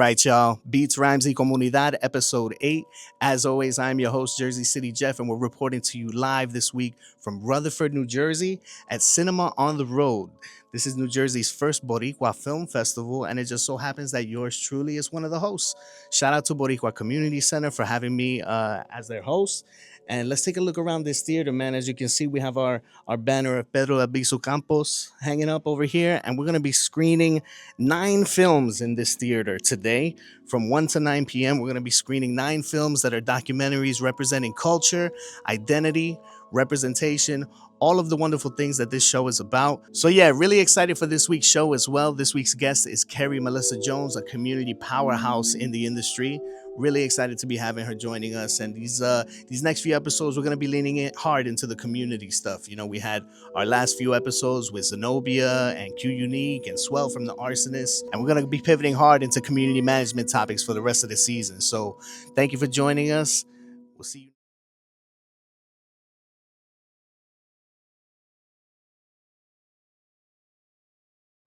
right, y'all. Beats, Rhymes, y Comunidad, episode 8. As always, I'm your host, Jersey City Jeff, and we're reporting to you live this week from Rutherford, New Jersey at Cinema on the Road. This is New Jersey's first Boricua Film Festival, and it just so happens that yours truly is one of the hosts. Shout out to Boricua Community Center for having me as their host. And let's take a look around this theater, man. As you can see, we have our banner of Pedro Albizu Campos hanging up over here, and we're going to be screening 9 films in this theater today. From 1 to 9 p.m., we're going to be screening 9 films that are documentaries representing culture, identity, representation, all of the wonderful things that this show is about. So yeah, really excited for this week's show as well. This week's guest is Carrie Melissa Jones, a community powerhouse in the industry. Really excited to be having her joining us. And these next few episodes, we're going to be leaning it hard into the community stuff. You know, we had our last few episodes with Zenobia and Q Unique and Swell from the Arsonist. And we're going to be pivoting hard into community management topics for the rest of the season. So thank you for joining us. We'll see you.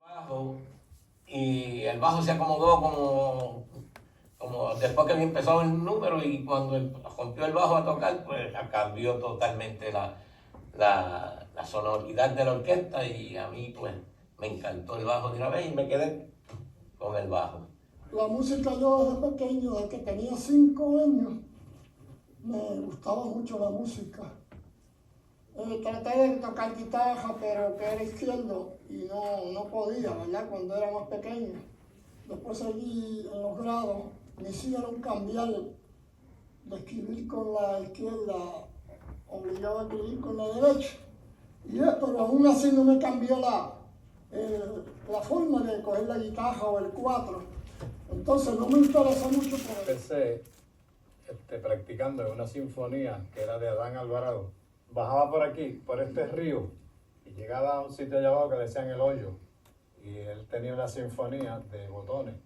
Bajo, y el bajo se acomodó como después que había empezado el número, y cuando rompió el bajo a tocar, pues cambió totalmente la sonoridad de la orquesta, y a mí pues me encantó el bajo de una vez y me quedé con el bajo. La música, yo desde pequeño, desde que tenía 5 años, me gustaba mucho la música. Traté de tocar guitarra, pero que era izquierdo y no podía, ¿verdad? Cuando era más pequeño. Después seguí en los grados, me hicieron cambiar de escribir con la izquierda, obligado a escribir con la derecha. Pero aún así no me cambió la forma de coger la guitarra o el 4. Entonces no me interesó mucho por eso. Empecé practicando en una sinfonía que era de Adán Alvarado. Bajaba por aquí, por este río, y llegaba a un sitio allá abajo que le decían El Hoyo. Y él tenía una sinfonía de botones.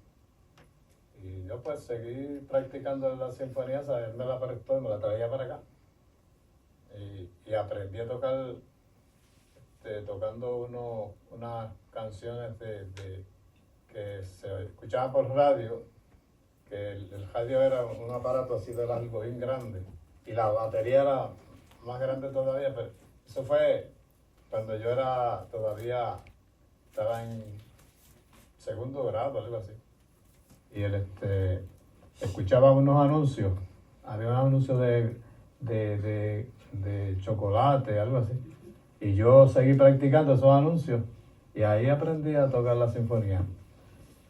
Y yo pues seguí practicando la sinfonía, ¿sabes? Él me la prestó y me la traía para acá. Y aprendí a tocar, tocando unas canciones que se escuchaban por radio, que el radio era un aparato así de largo, bien grande, y la batería era más grande todavía, pero eso fue cuando yo estaba en segundo grado, algo así. Y él escuchaba unos anuncios, había un anuncio de chocolate, algo así. Y yo seguí practicando esos anuncios y ahí aprendí a tocar la sinfonía.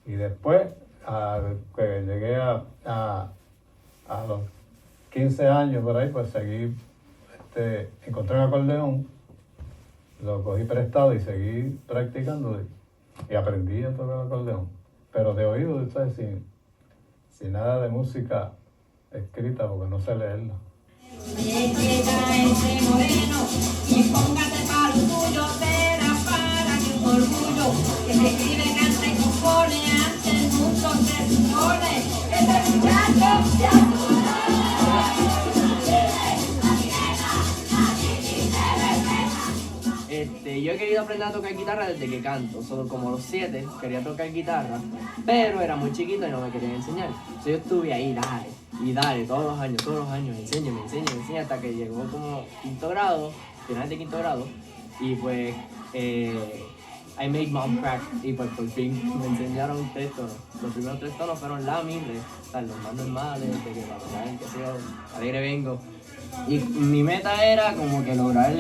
Y después, que llegué a los 15 años por ahí, pues seguí, encontré un acordeón, lo cogí prestado y seguí practicando y aprendí a tocar el acordeón. Pero de oído, ¿sabes? Sin nada de música escrita, porque no sé leerla. Llega ese moreno y póngate para lo tuyo, será para que un orgullo que se escribe, canta y compone, ante el mundo se supone. Este muchacho se ayuda. Yo he querido aprender a tocar guitarra desde que canto, solo como a los 7 quería tocar guitarra, pero era muy chiquito y no me querían enseñar. Entonces yo estuve ahí, dale, todos los años, enséñame, hasta que llegó como quinto grado, final de quinto grado, y pues I made mom crack, y pues por fin me enseñaron 3 tonos. Los primeros 3 tonos fueron la, mi, re, o sea, los más normales, de que para tocar, qué sé yo, alegre vengo. Y mi meta era como que lograr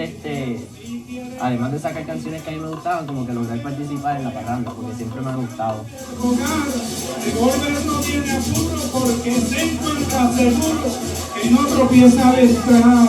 además de sacar canciones que a mí me gustaban, como que lograr participar en la parranda, porque siempre me ha gustado. El golpe no tiene apuro porque se encuentra seguro que no tropieza de estar.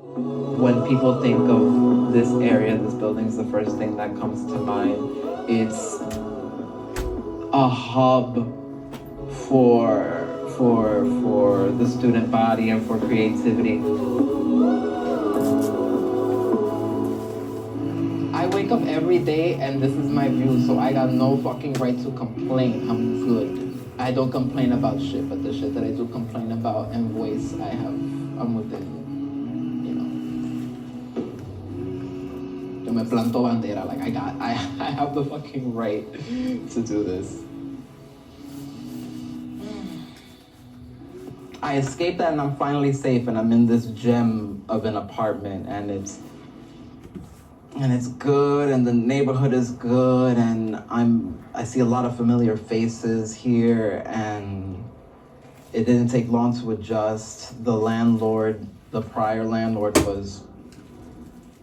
When people think of this area, this building is the first thing that comes to mind. It's a hub for the student body and for creativity. I wake up every day and this is my view, so I got no fucking right to complain. I'm good. I don't complain about shit, but the shit that I do complain about and voice, I'm within, you know. Yo me planto bandera, like I have the fucking right to do this. I escaped that and I'm finally safe and I'm in this gem of an apartment and it's good and the neighborhood is good and I see a lot of familiar faces here and it didn't take long to adjust. The landlord, the prior landlord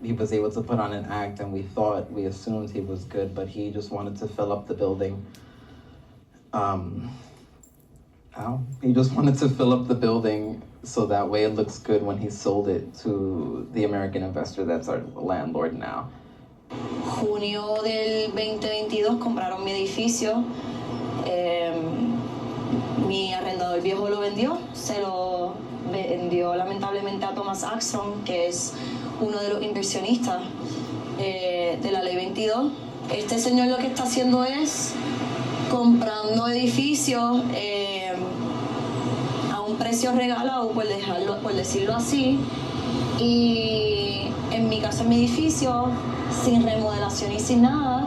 he was able to put on an act and we assumed he was good, but he just wanted to fill up the building. He just wanted to fill up the building so that way it looks good when he sold it to the American investor that's our landlord now. Junio del 2022 compraron mi edificio. Mi arrendador viejo lo vendió, se lo vendió lamentablemente a Thomas Axon, que es uno de los inversionistas de la ley 22. Este señor lo que está haciendo es comprando edificios a un precio regalado, por decirlo así, y en mi caso, en mi edificio, sin remodelación y sin nada,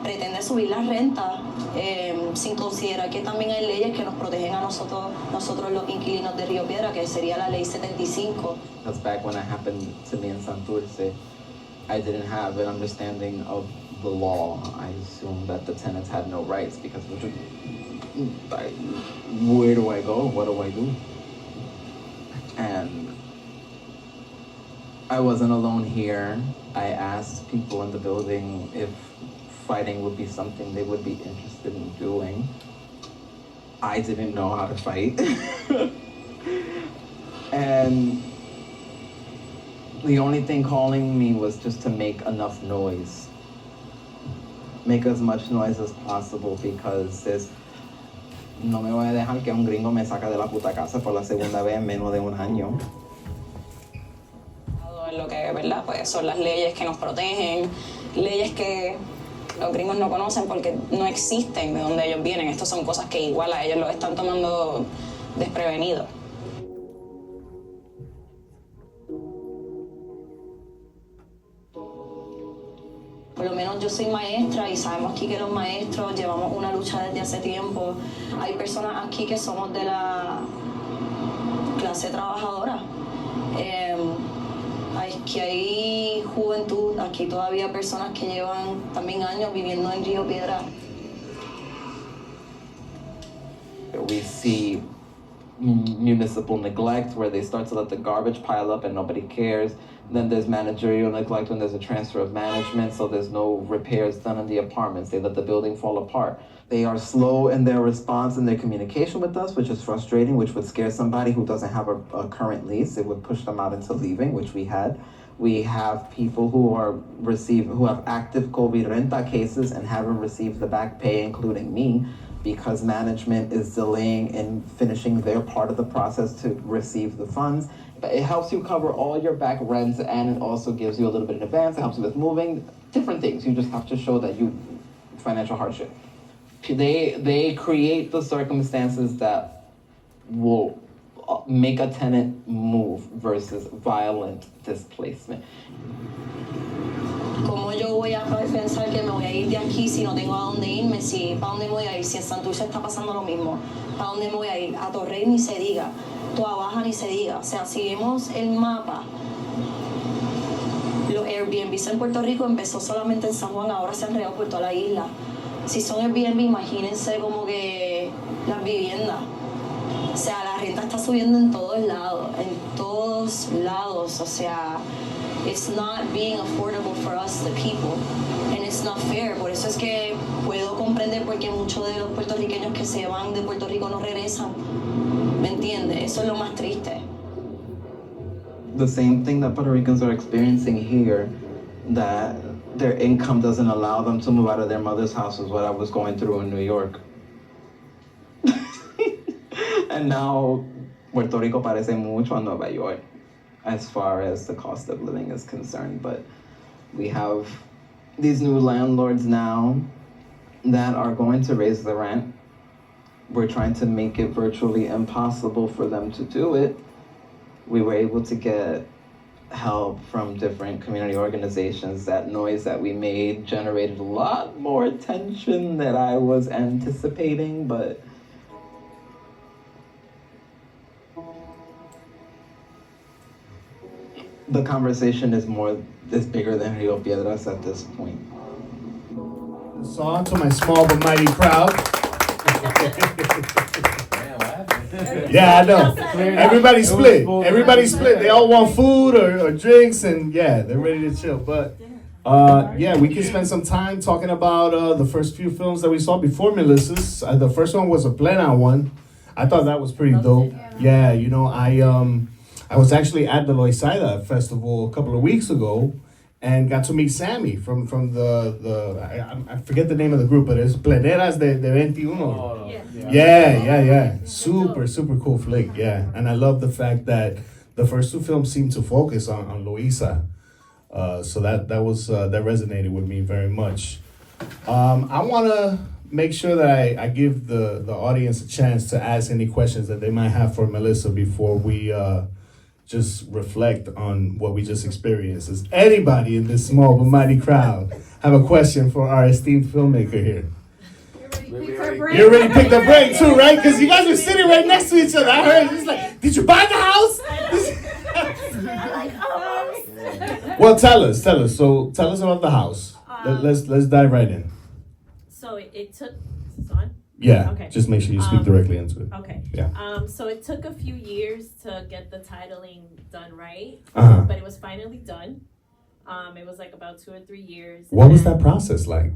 pretende subir la renta, sin considerar que también hay leyes que nos protegen a nosotros los inquilinos de Río Piedra, que sería la ley 75. Because back when it happened to me in Santurce, I didn't have an understanding of the law. I assumed that the tenants had no rights because where do I go? What do I do? And I wasn't alone here. I asked people in the building if fighting would be something they would be interested in doing. I didn't know how to fight. And the only thing calling me was just to make enough noise. Make as much noise as possible because no me voy a dejar que un gringo me saca de la puta casa por la segunda vez en menos de un año. En lo que, ¿verdad? Pues son las leyes que nos protegen, leyes que los gringos no conocen porque no existen de donde ellos vienen. Estas son cosas que igual a ellos los están tomando desprevenidos. Por lo menos yo soy maestra y sabemos aquí que los maestros llevamos una lucha desde hace tiempo. Hay personas aquí que somos de la clase trabajadora. Aquí hay juventud, aquí todavía personas que llevan también años viviendo en Río Piedra. We see municipal neglect where they start to let the garbage pile up and nobody cares. Then there's managerial neglect when there's a transfer of management, so there's no repairs done in the apartments. They let the building fall apart. They are slow in their response and their communication with us, which is frustrating, which would scare somebody who doesn't have a current lease. It would push them out into leaving, which we had. We have people who have active COVID renta cases and haven't received the back pay, including me, because management is delaying in finishing their part of the process to receive the funds. But it helps you cover all your back rents and it also gives you a little bit in advance. It helps you with moving, different things. You just have to show that financial hardship. They create the circumstances that will make a tenant move versus violent displacement. ¿Cómo yo voy a pensar que me voy a ir de aquí si no tengo a dónde irme? ¿Para dónde me voy a ir? Si en Santurce está pasando lo mismo, ¿para dónde me voy a ir? A Torrey ni se diga, Toa Baja ni se diga. O sea, si vemos el mapa, los Airbnbs en Puerto Rico empezó solamente en San Juan, ahora se han regado por toda la isla. Si son Airbnb, imagínense como que las viviendas. O sea, la renta está subiendo en todos lados, o sea, it's not being affordable for us, the people, and it's not fair. Por eso es que puedo comprender por qué muchos de los puertorriqueños que se van de Puerto Rico no regresan, ¿me entiendes? Eso es lo más triste. the same thing that Puerto Ricans are experiencing here, that their income doesn't allow them to move out of their mother's house, is what I was going through in New York. And now Puerto Rico parece mucho a Nueva York as far as the cost of living is concerned, but we have these new landlords now that are going to raise the rent. We're trying to make it virtually impossible for them to do it. We were able to get help from different community organizations. That noise that we made generated a lot more attention than I was anticipating, but the conversation is bigger than Rio Piedras at this point. Song to my small but mighty crowd. Yeah, I know. Everybody split. Everybody split. They all want food or drinks, and yeah, they're ready to chill. But yeah, we can spend some time talking about the first few films that we saw before Melissa's. The first one was a Plena one. I thought that was pretty dope. Yeah, you know, I was actually at the Loisaida Festival a couple of weeks ago and got to meet Sammy from the I forget the name of the group, but it's Pleneras de 21. Yeah. Super cool flick, yeah. And I love the fact that the first two films seem to focus on Luisa. So that resonated with me very much. I want to make sure that I give the audience a chance to ask any questions that they might have for Melissa before we just reflect on what we just experienced. Does anybody in this small but mighty crowd have a question for our esteemed filmmaker here? You already picked a brain too, right? Because you guys were sitting right next to each other. I heard it's like, did you buy the house? Well, tell us. So tell us about the house. Let's dive right in. So it took. Is this on? Yeah. Okay. Just make sure you speak directly into it. Okay. Yeah. So it took a few years to get the titling done right, but it was finally done. It was like about 2 or 3 years. What was that process like?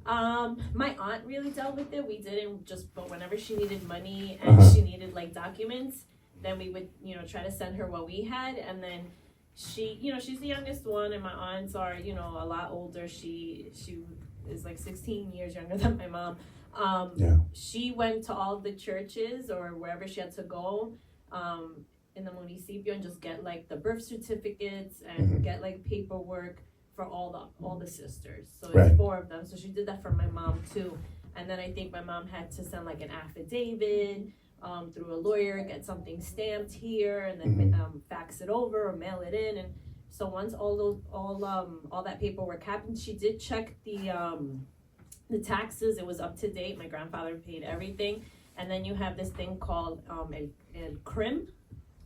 My aunt really dealt with it. We didn't but whenever she needed money and she needed like documents, then we would, try to send her what we had. And then she, she's the youngest one and my aunts are, a lot older. She is like 16 years younger than my mom. She went to all the churches or wherever she had to go, in the municipio and just get like the birth certificates and get like paperwork for all the sisters. So it's 4 of them. So she did that for my mom too. And then I think my mom had to send like an affidavit through a lawyer, get something stamped here, and then fax it over or mail it in. And so once all that paperwork happened, she did check the taxes. It was up to date. My grandfather paid everything. And then you have this thing called el crim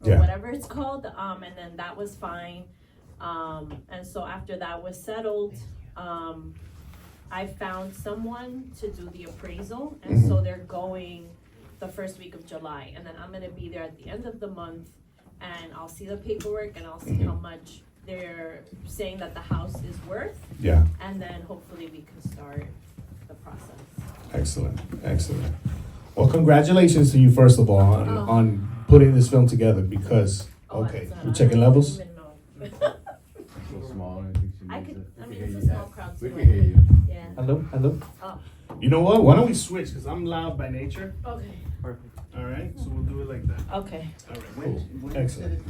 or whatever it's called. And then that was fine. And so after that was settled, I found someone to do the appraisal. And so they're going the first week of July. And then I'm going to be there at the end of the month. And I'll see the paperwork and I'll see how much they're saying that the house is worth. Yeah. And then hopefully we can start the process. Excellent. Well, congratulations to you, first of all, on putting this film together because, you checking levels? It's a small crowd. We can hear you. Yeah. Hello? Oh. You know what? Why don't we switch? Because I'm loud by nature. Okay. Perfect. All right, so we'll do it like that. Okay. All right, cool. Excellent.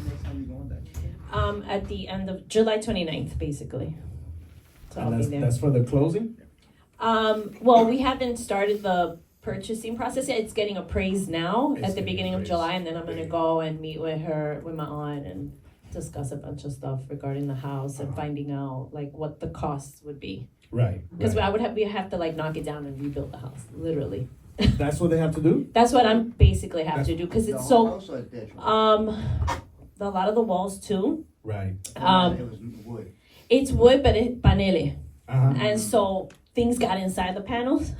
At the end of July 29th, basically. So I'll be there. That's for the closing? Well, we haven't started the purchasing process yet. It's getting appraised now at the beginning of July, and then I'm gonna go and meet with my aunt, and discuss a bunch of stuff regarding the house and finding out like what the costs would be. Right. Because we have to like knock it down and rebuild the house, literally. That's what they have to do? That's what I'm basically have to do because it's so. A lot of the walls too. Right. It was wood. It's wood, but it's panele, and so things got inside the panels.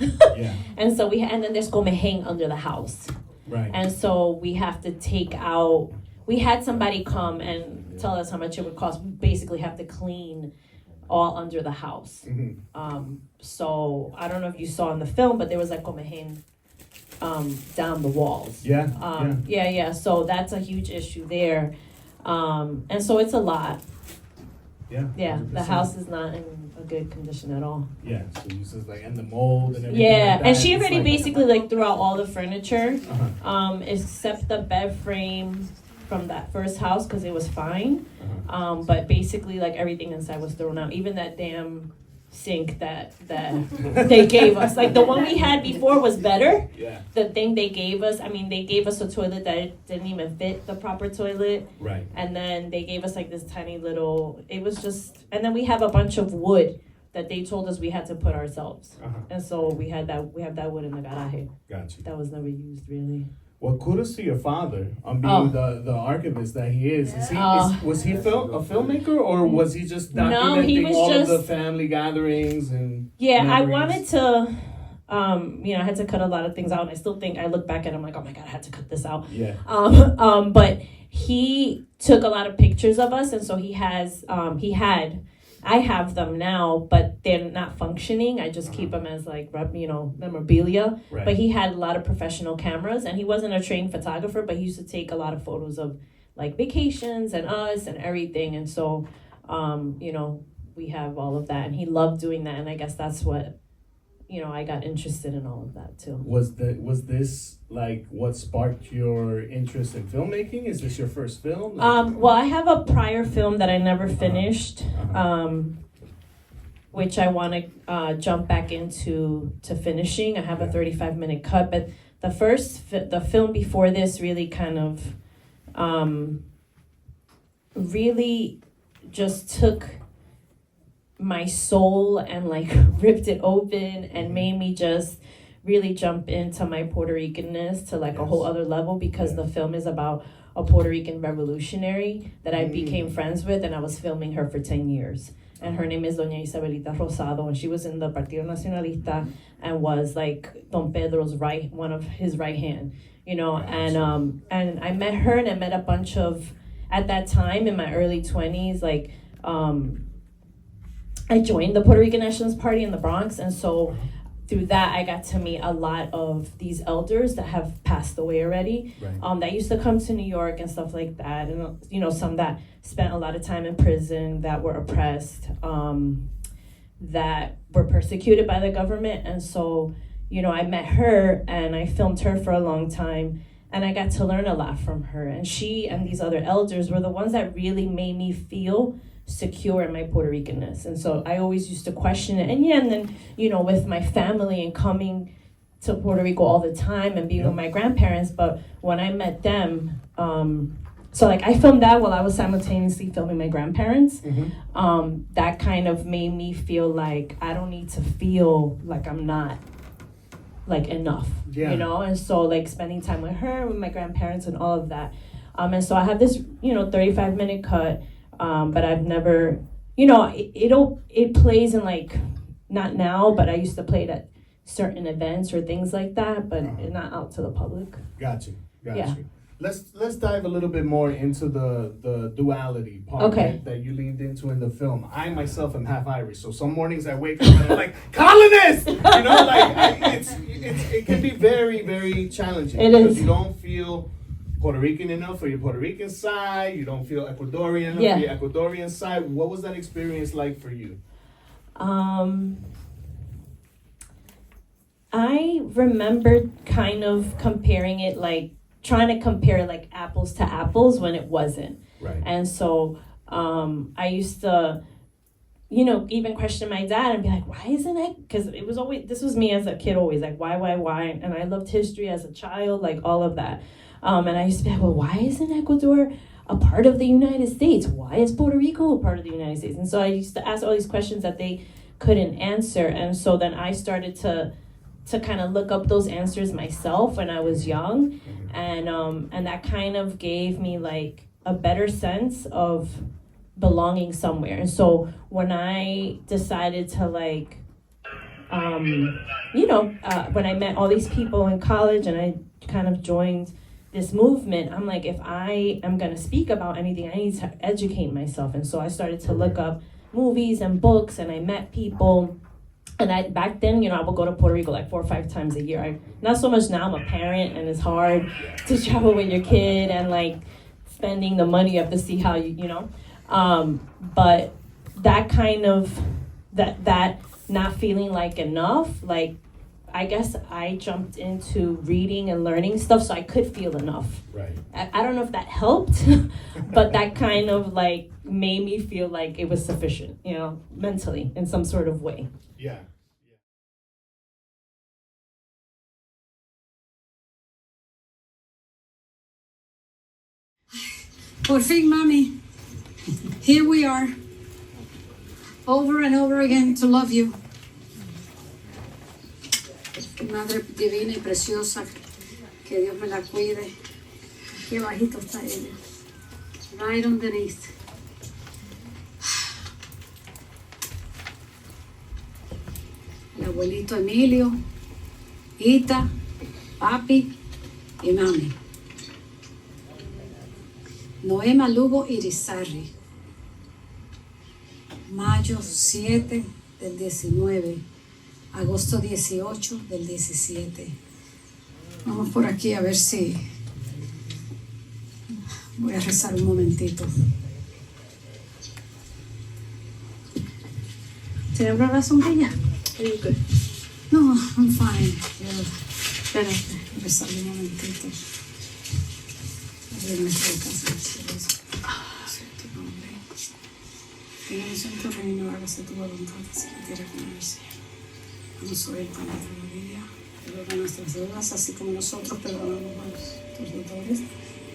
And so and then there's gonna hang under the house. Right. And so we have to take out. We had somebody come and tell us how much it would cost. We basically have to clean all under the house. So I don't know if you saw in the film, but there was like comején down the walls. Yeah. Yeah. So that's a huge issue there. And so it's a lot. Yeah. Yeah, 100%. the house is not in a good condition at all. Yeah, so you said like, and the mold and everything. Yeah, like that, and she it's already like, basically like threw out all the furniture, Uh-huh. except the bed frame from that first house because it was fine. Uh-huh. But basically like everything inside was thrown out, even that damn sink that they gave us. Like the one we had before was better. Yeah. The thing they gave us, I mean, they gave us a toilet that didn't even fit the proper toilet. Right. And then they gave us like this tiny little, it was just, and then we have a bunch of wood that they told us we had to put ourselves. Uh-huh. And so we have that wood in the garaje. Got you. That was never used really. Well, kudos to your father on being the archivist that he is. Was he a filmmaker, or was he just documenting No, he was all of the just- family gatherings and Yeah, I memories? wanted to, I had to cut a lot of things out, and I still think I look back and I'm like, oh my god, I had to cut this out. Yeah. But he took a lot of pictures of us, and so I have them now, but they're not functioning. I just keep them as like, memorabilia. Right. But he had a lot of professional cameras, and he wasn't a trained photographer, but he used to take a lot of photos of like vacations and us and everything. And so, we have all of that, and he loved doing that. And I guess that's what, I got interested in all of that too. Was this like what sparked your interest in filmmaking? Is this your first film? Well, I have a prior film that I never finished, which I want to jump back into finishing. I have a 35-minute cut, but the film before this really kind of really just took my soul and like ripped it open and made me just really jump into my Puerto Ricanness to like a whole other level, because the film is about a Puerto Rican revolutionary that I became friends with, and I was filming her for 10 years. And her name is Doña Isabelita Rosado, and she was in the Partido Nacionalista and was like Don Pedro's one of his right hand, and I met her, and I met a bunch of, at that time in my early 20s, like I joined the Puerto Rican Nationalist Party in the Bronx, and so through that I got to meet a lot of these elders that have passed away already, Right. that used to come to New York and stuff like that, and some that spent a lot of time in prison, that were oppressed, that were persecuted by the government. And so I met her and I filmed her for a long time, and I got to learn a lot from her, and she and these other elders were the ones that really made me feel secure in my Puerto Ricanness. And so I always used to question it. And then, with my family and coming to Puerto Rico all the time and being with my grandparents, but when I met them, so like I filmed that while I was simultaneously filming my grandparents. That kind of made me feel like I don't need to feel like I'm not like enough, and so like spending time with her, with my grandparents and all of that. And so I have this, 35-minute cut. But I've never, it plays in like, not now, but I used to play it at certain events or things like that, but not out to the public. Got you. Yeah. Let's dive a little bit more into the duality part Okay. that you leaned into in the film. I myself am half Irish, so some mornings I wake up and I'm like, colonist! It can be very, very challenging. It because is. you don't feel Puerto Rican enough for your Puerto Rican side. You don't feel Ecuadorian enough Yeah. for your Ecuadorian side. What was that experience like for you? I remember kind of comparing it, like trying to compare like apples to apples when it wasn't. Right. And so I used to, even question my dad and be like, why isn't it? Because it was always, this was me as a kid always, like, why? And I loved history as a child, like all of that. And I used to be like, well, why isn't Ecuador a part of the United States? Why is Puerto Rico a part of the United States? And so I used to ask all these questions that they couldn't answer. And so then I started to kind of look up those answers myself when I was young. And that kind of gave me like a better sense of belonging somewhere. And so when I decided to like, when I met all these people in college and I kind of joined this movement, I'm like, if I am going to speak about anything, I need to educate myself. And so I started to look up movies and books, and I met people. And back then, I would go to Puerto Rico like 4 or 5 times a year. Not so much now, I'm a parent, and it's hard to travel with your kid and like spending the money. You have to see how you know. But that kind of that not feeling like enough, like I guess I jumped into reading and learning stuff so I could feel enough. Right. I don't know if that helped, but that kind of like made me feel like it was sufficient, you know, mentally in some sort of way. Yeah. Por fin, mami. Here we are. Over and over again to love you. Madre divina y preciosa, que Dios me la cuide. Qué bajito está ella. Right underneath. El abuelito Emilio, Ita, papi y mami. Noema Lugo Irizarry. Mayo 7 del 19. Agosto 18 del 17. Vamos por aquí a ver si... Voy a rezar un momentito. ¿Te abro la sombrilla? No, I'm fine. Espérate, rezar un momentito. A ver, nuestra casa del cielo. Sea tu nombre. Venimos en tu reino, hágase tu voluntad, así en la tierra como en el cielo. Danos hoy el pan de cada día. Perdona nuestras deudas, así como nosotros perdonamos a tus deudores.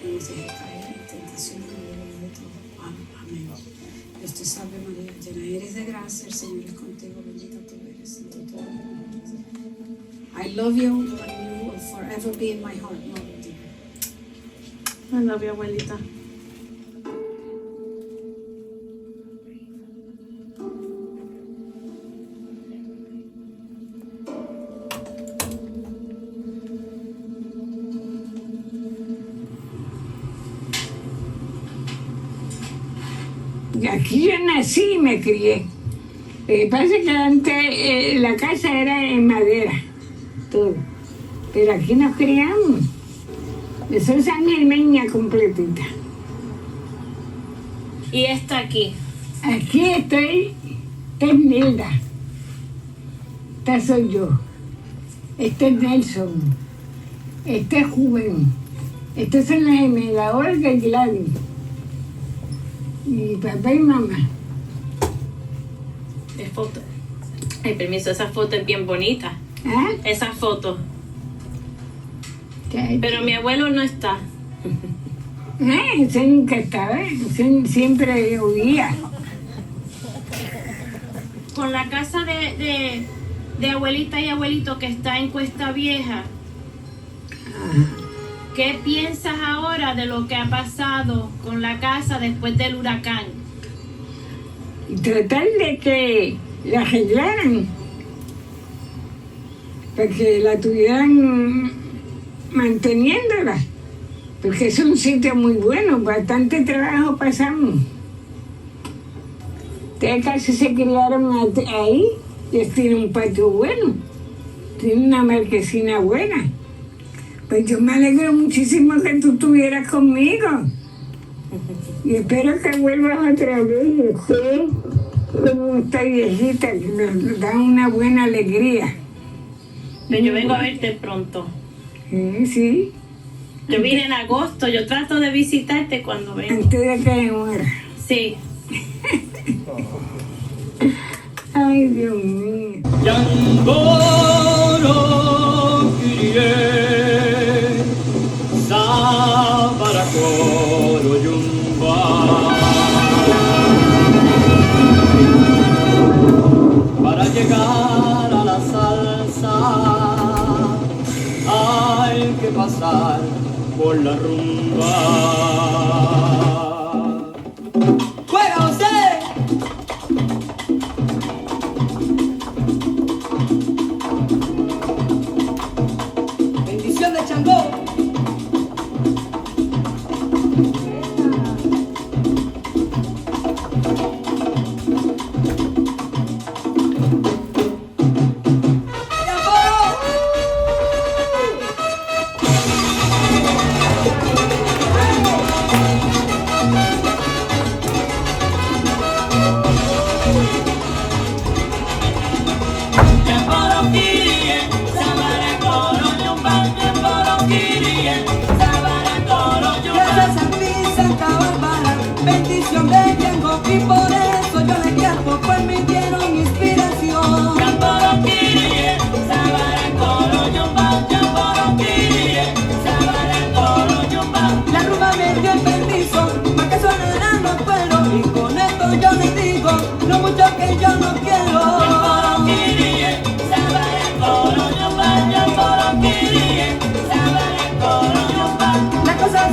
No nos dejes caer en tentación y líbranos de todo. Amén. Dios te salve María, llena eres de gracia, el Señor es contigo, bendita tú eres entre todas las mujeres. I love you, and you will forever be in my heart, Mother dear. I love you, abuelita. Aquí yo nací y me crié. Lo que pasa es que antes la casa era en madera, todo. Pero aquí nos criamos. Yo soy sanilmeña completita. ¿Y esta aquí? Aquí estoy, esta es Nilda. Esta soy yo. Este es Nelson. Este es Juven. Estas son las gemelas, Olga y Gladys. Y papá y mamá. Es foto. Ay, permiso, esa foto es bien bonita. ¿Ah? Esa foto. ¿Qué? Pero mi abuelo no está. Ese nunca estaba, siempre huía. Con la casa de abuelita y abuelito que está en Cuesta Vieja, ¿qué piensas ahora de lo que ha pasado con la casa después del huracán? Y tratar de que la arreglaran, para que la tuvieran manteniéndola, porque es un sitio muy bueno, bastante trabajo pasamos. Ustedes casi se criaron ahí, ellos tienen un patio bueno, tienen una marquesina buena. Pues yo me alegro muchísimo que tú estuvieras conmigo. Y espero que vuelvas otra vez, ¿sí? Como esta viejita, que nos da una buena alegría. Pero yo vengo a verte pronto. Sí. Yo vine en agosto, yo trato de visitarte cuando vengo. Antes de que me muera. Sí. Ay, Dios mío. Para llegar a la salsa hay que pasar por la rumba. ¡Juega usted! Bendición de Changó.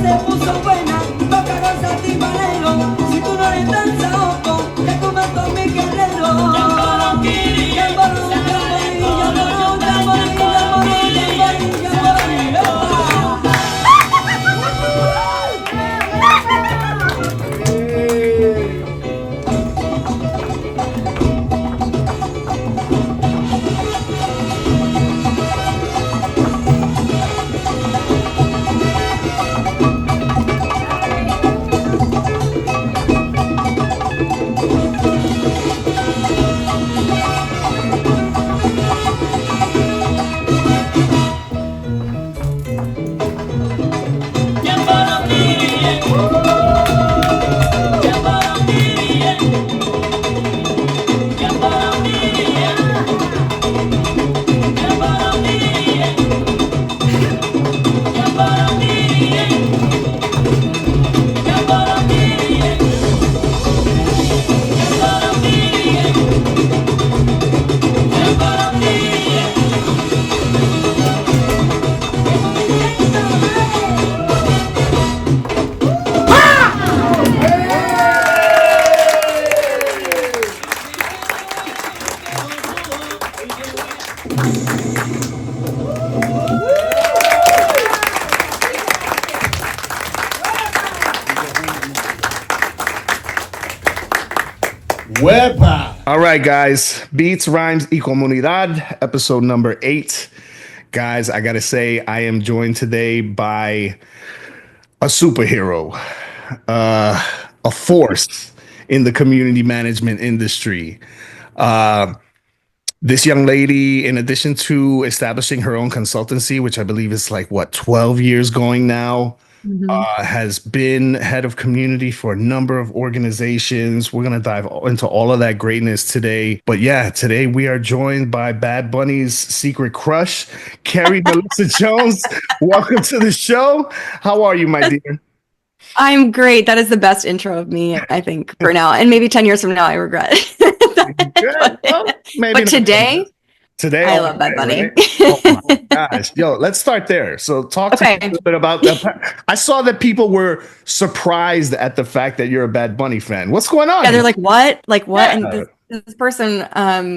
se puso buena, toca gozar timbalero. Si tú no eres tan saoco, que tú me tomes mi guerrero. Wepa. All right, guys. Beats, Rhymes, y Comunidad, episode number 8. Guys, I gotta say, I am joined today by a superhero, a force in the community management industry. This young lady, in addition to establishing her own consultancy, which I believe is like, what, 12 years going now, has been head of community for a number of organizations. We're going to dive into all of that greatness today. But yeah, today we are joined by Bad Bunny's secret crush, Carrie Melissa Jones. Welcome to the show. How are you, my dear? I'm great. That is the best intro of me, I think, for now. And maybe 10 years from now, I regret it. Well, maybe but not. today, I love Bad Bunny. Right? Oh my gosh. Yo, let's start there. So talk to me a little bit about that. I saw that people were surprised at the fact that you're a Bad Bunny fan. What's going on? Yeah, they're like, what? Like, what? Yeah. And this person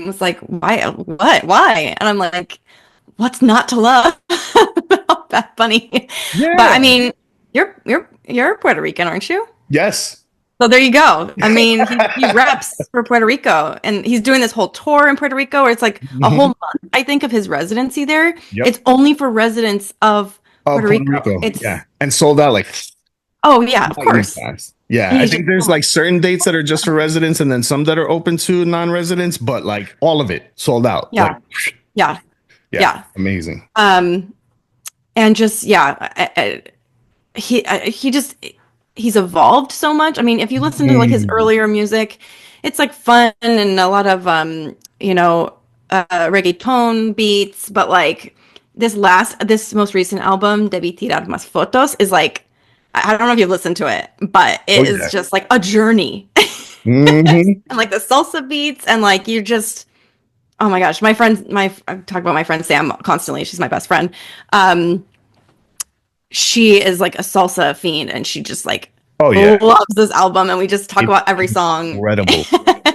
was like, why? What? Why? And I'm like, what's not to love about Bad Bunny? Yeah. But I mean, you're Puerto Rican, aren't you? Yes. So there you go. I mean, he reps for Puerto Rico, and he's doing this whole tour in Puerto Rico where it's like a whole month, I think, of his residency there. Yep. It's only for residents of Puerto Rico. It's, yeah, and sold out like. Oh yeah, of course. Yeah, I think there's like certain dates that are just for residents, and then some that are open to non-residents. But like all of it sold out. Yeah, Like, yeah. Amazing. And just he's evolved so much. I mean, if you listen to like his earlier music, it's like fun and a lot of reggaeton beats, but like this most recent album, Debí Tirar Más Fotos, is like, I don't know if you've listened to it, but it is just like a journey. And like the salsa beats, and like you just, oh my gosh, I talk about my friend Sam constantly. She's my best friend. She is like a salsa fiend, and she just like loves this album, and we just talk about every song.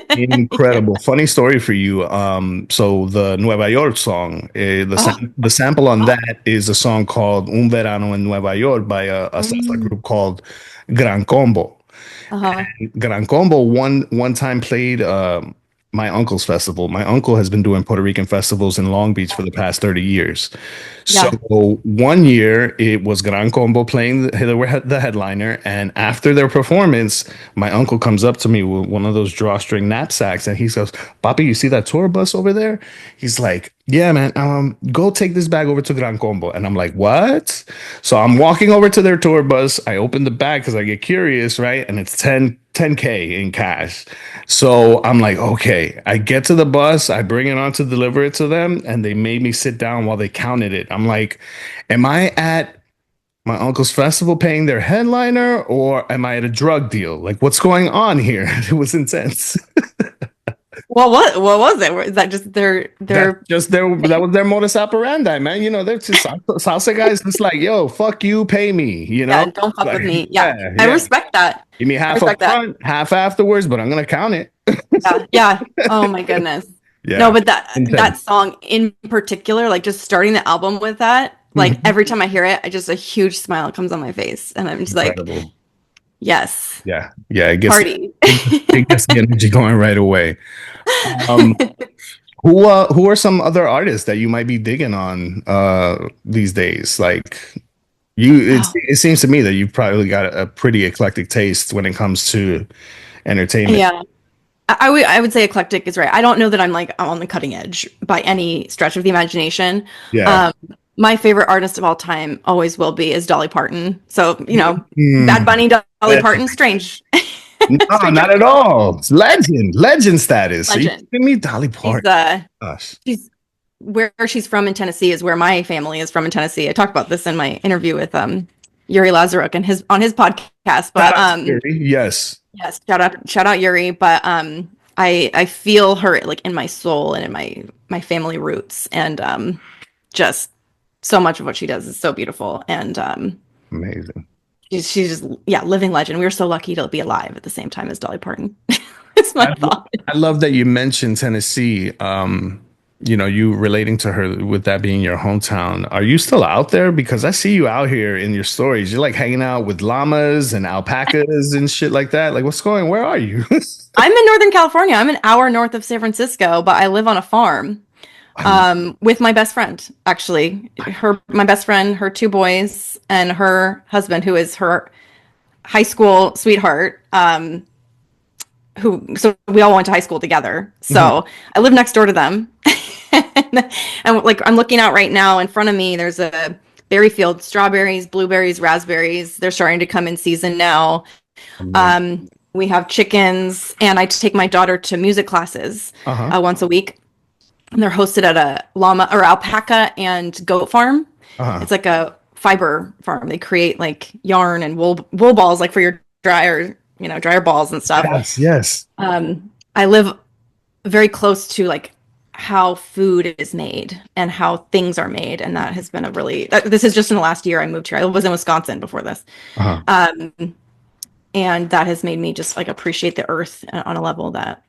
Incredible. Funny story for you. So the Nueva York song, the sample on that is a song called Un Verano en Nueva York by a salsa group called Gran Combo. Gran Combo one time played my uncle's festival. My uncle has been doing Puerto Rican festivals in Long Beach for the past 30 years. So one year it was Gran Combo playing, they were the headliner. And after their performance, my uncle comes up to me with one of those drawstring knapsacks. And he says, "Papi, you see that tour bus over there?" He's like, "Yeah, man, go take this bag over to Gran Combo." And I'm like, "What?" So I'm walking over to their tour bus. I open the bag because I get curious, right? And it's 10K in cash. So I'm like, okay, I get to the bus, I bring it on to deliver it to them, and they made me sit down while they counted it. I'm like, am I at my uncle's festival paying their headliner, or am I at a drug deal? Like, what's going on here? It was intense. what was it? Is that just their that was their modus operandi, man. You know, they're just salsa guys. It's like, yo, fuck you, pay me. You yeah, know, don't fuck like, with me. Yeah. yeah, I yeah. respect that. Give me I half up respect that. front, half afterwards, but I'm gonna count it. Yeah. Yeah. Oh my goodness. Yeah, No, but that intense. song in particular, like just starting the album with that, like Mhm. every time I hear it, I just a huge smile comes on my face, and I'm just like, Incredible. yes, Yeah, yeah. It gets party. it gets the energy going right away. Who are some other artists that you might be digging on these days? Like it seems to me that you've probably got a pretty eclectic taste when it comes to entertainment. Yeah. I would say eclectic is right. I don't know that I'm like on the cutting edge by any stretch of the imagination. Yeah. My favorite artist of all time always will be is Dolly Parton. So, you know, Mm. Bad Bunny, Dolly Parton, strange. No, not at all. It's legend status. Are you Legend. kidding me? Dolly Parton. She's where she's from in Tennessee is where my family is from in Tennessee. I talked about this in my interview with Yuri Lazaruk and on his podcast. But yes. Yes, shout out Yuri. But I feel her like in my soul and in my family roots, and just so much of what she does is so beautiful and amazing. She's just living legend. We were so lucky to be alive at the same time as Dolly Parton. It's my thought. I love that you mentioned Tennessee. You know, you relating to her with that being your hometown. Are you still out there? Because I see you out here in your stories. You're like hanging out with llamas and alpacas and shit like that. Like, where are you? I'm in Northern California. I'm an hour north of San Francisco, but I live on a farm with my best friend, actually. My best friend, her two boys, and her husband, who is her high school sweetheart. So we all went to high school together. So I live next door to them. and like I'm looking out right now in front of me, there's a berry field, strawberries, blueberries, raspberries. They're starting to come in season now. We have chickens, and I take my daughter to music classes once a week. And they're hosted at a llama or alpaca and goat farm. It's like a fiber farm. They create like yarn and wool balls, like for your dryer balls and stuff. Yes. I live very close to like how food is made and how things are made, and that has been this is just in the last year I moved here. I was in Wisconsin before this. And that has made me just like appreciate the earth on a level that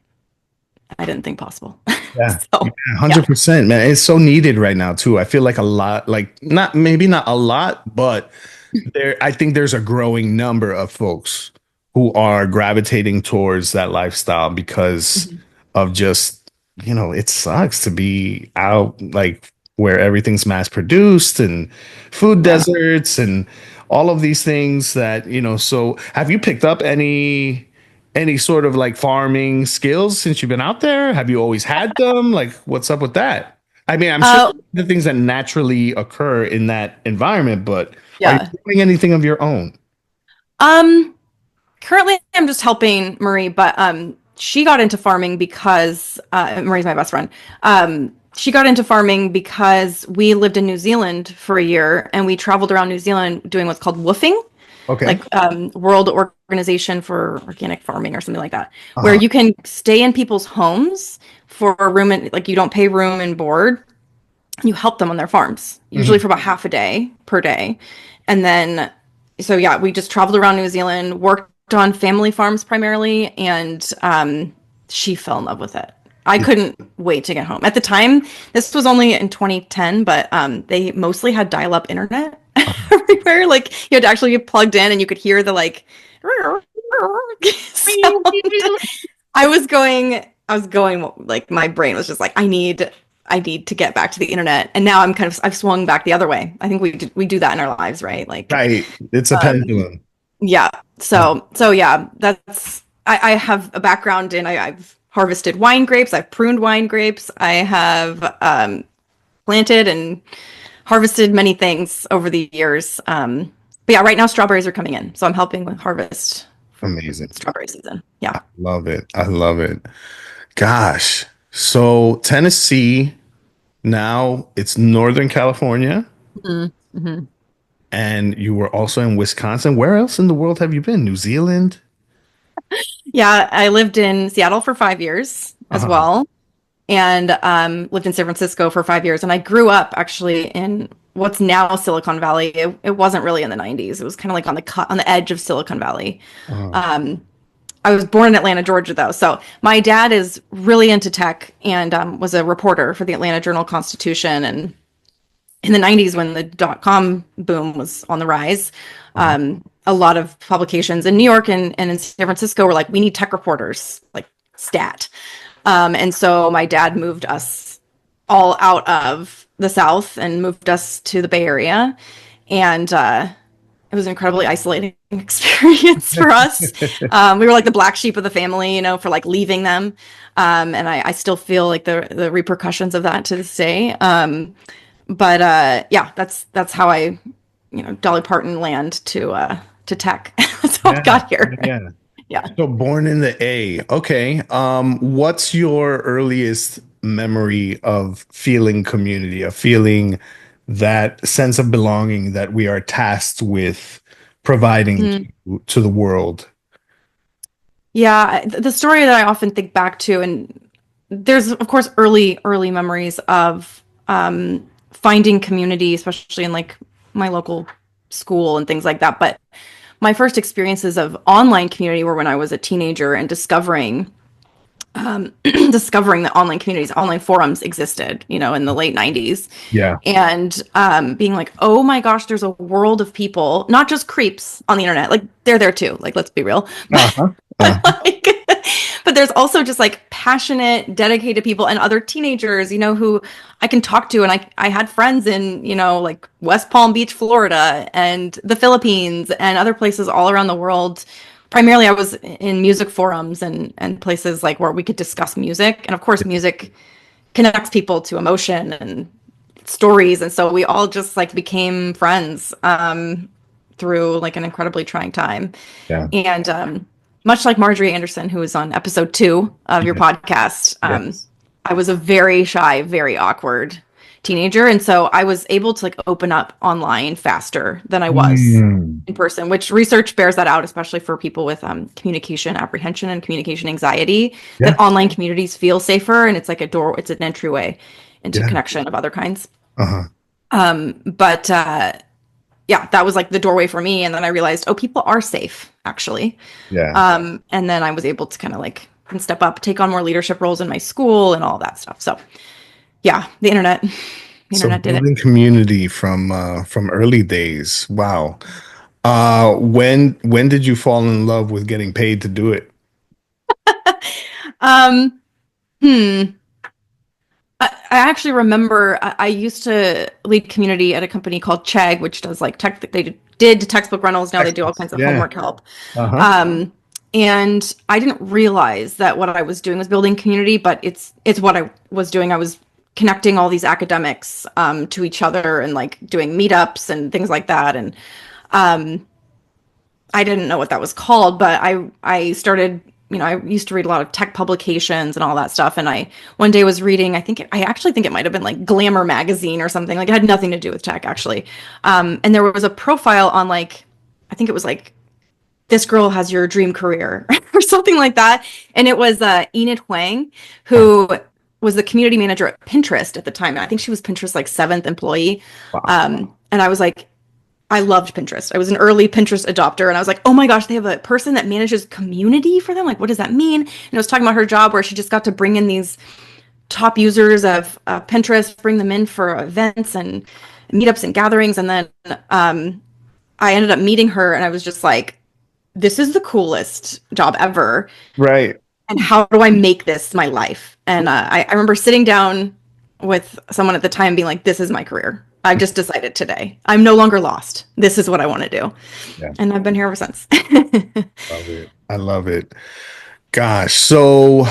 I didn't think possible. Yeah, 100%, man. It's so needed right now too. I feel like a lot, like not a lot, but I think there's a growing number of folks who are gravitating towards that lifestyle because of just, it sucks to be out like where everything's mass produced and food deserts and all of these things that, so have you picked up any sort of like farming skills since you've been out there? Have you always had them? Like, what's up with that? I mean, I'm sure the things that naturally occur in that environment, but are you doing anything of your own? Currently I'm just helping Marie, but she got into farming because Marie's my best friend. She got into farming because we lived in New Zealand for a year, and we traveled around New Zealand doing what's called woofing. Okay. Like World Organization for Organic Farming or something like that, where you can stay in people's homes for a room and like you don't pay room and board. You help them on their farms, usually for about half a day per day. And then, so yeah, we just traveled around New Zealand, worked on family farms primarily, and she fell in love with it. I couldn't wait to get home. At the time, this was only in 2010, but they mostly had dial-up internet everywhere. Like you had to actually get plugged in, and you could hear the like sound. I was going like my brain was just like, I need to get back to the internet. And now I've swung back the other way. I think we do that in our lives, right? Like it's a pendulum. Yeah. So yeah, I have a background in I've harvested wine grapes. I've pruned wine grapes. I have planted and harvested many things over the years. But yeah, right now strawberries are coming in, so I'm helping with harvest. Amazing. Strawberry season. Yeah. I love it. Gosh. So Tennessee, now it's Northern California. And you were also in Wisconsin. Where else in the world have you been? New Zealand? Yeah, I lived in Seattle for 5 years. as well, and lived in San Francisco for 5 years. And I grew up actually in what's now Silicon Valley. It wasn't really in the 90s. It was kind of like on the edge of Silicon Valley. I was born in Atlanta, Georgia, though. So my dad is really into tech and was a reporter for the Atlanta Journal-Constitution. And in the 90s, when the dot-com boom was on the rise, a lot of publications in New York and in San Francisco were like, we need tech reporters, like stat. And so my dad moved us all out of the South and moved us to the Bay Area. And it was an incredibly isolating experience for us. We were like the black sheep of the family, you know, for like leaving them. And I still feel like the repercussions of that to this day. But yeah, that's how I, you know, Dolly Parton land to tech. That's how I got here. Yeah. Yeah. So born in the A. Okay. What's your earliest memory of feeling community, of feeling that sense of belonging that we are tasked with providing to the world? Yeah, the story that I often think back to, and there's of course early memories of finding community, especially in like my local school and things like that. But my first experiences of online community were when I was a teenager and discovering that online communities, online forums existed, you know, in the late 90s. Yeah. And being like, oh my gosh, there's a world of people, not just creeps on the internet. Like they're there too. Like, let's be real. But there's also just like passionate, dedicated people and other teenagers, you know, who I can talk to. And I had friends in, you know, like West Palm Beach, Florida, and the Philippines and other places all around the world. Primarily, I was in music forums and places like where we could discuss music. And of course, music connects people to emotion and stories. And so we all just like became friends through like an incredibly trying time. Yeah. And much like Marjorie Anderson, who was on episode 2 of your podcast, I was a very shy, very awkward teenager. And so I was able to like open up online faster than I was in person, which research bears that out, especially for people with communication apprehension and communication anxiety, that online communities feel safer. And it's like it's an entryway into connection of other kinds. But yeah, that was like the doorway for me. And then I realized, oh, people are safe, actually. Yeah. And then I was able to kind of like step up, take on more leadership roles in my school and all that stuff. So yeah, the internet did building it. community from early days. Wow. When did you fall in love with getting paid to do it? I actually remember I used to lead community at a company called Chegg, which does like they did textbook rentals. Now they do all kinds of homework help. And I didn't realize that what I was doing was building community, but it's what I was doing. I was connecting all these academics to each other and like doing meetups and things like that. And I didn't know what that was called, but I started, you know, I used to read a lot of tech publications and all that stuff. And I one day was reading, I actually think it might have been like Glamour magazine or something. Like it had nothing to do with tech actually. And there was a profile on like, I think it was like, this girl has your dream career or something like that. And it was Enid Huang, who was the community manager at Pinterest at the time. I think she was Pinterest's like 7th employee. And I was like, I loved Pinterest. I was an early Pinterest adopter. And I was like, oh my gosh, they have a person that manages community for them. Like, what does that mean? And I was talking about her job where she just got to bring in these top users of Pinterest, bring them in for events and meetups and gatherings. And then I ended up meeting her and I was just like, this is the coolest job ever. Right. And how do I make this my life? And I remember sitting down with someone at the time being like, this is my career. I just decided today. I'm no longer lost. This is what I want to do. Yeah. And I've been here ever since. Love it. I love it. Gosh. So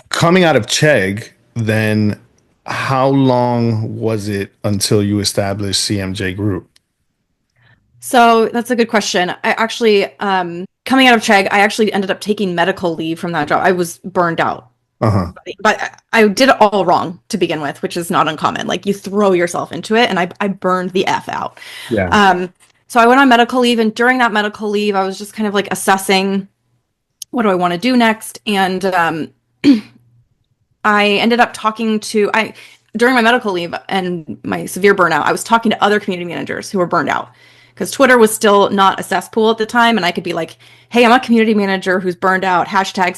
coming out of Chegg, then how long was it until you established CMJ Group? So that's a good question. I actually, coming out of Chegg, I actually ended up taking medical leave from that job. I was burned out. But I did it all wrong to begin with, which is not uncommon. Like you throw yourself into it and I burned the F out. Yeah. So I went on medical leave, and during that medical leave, I was just kind of like assessing what do I want to do next. And I ended up talking to during my medical leave and my severe burnout, I was talking to other community managers who were burned out because Twitter was still not a cesspool at the time. And I could be like, hey, I'm a community manager who's burned out, hashtag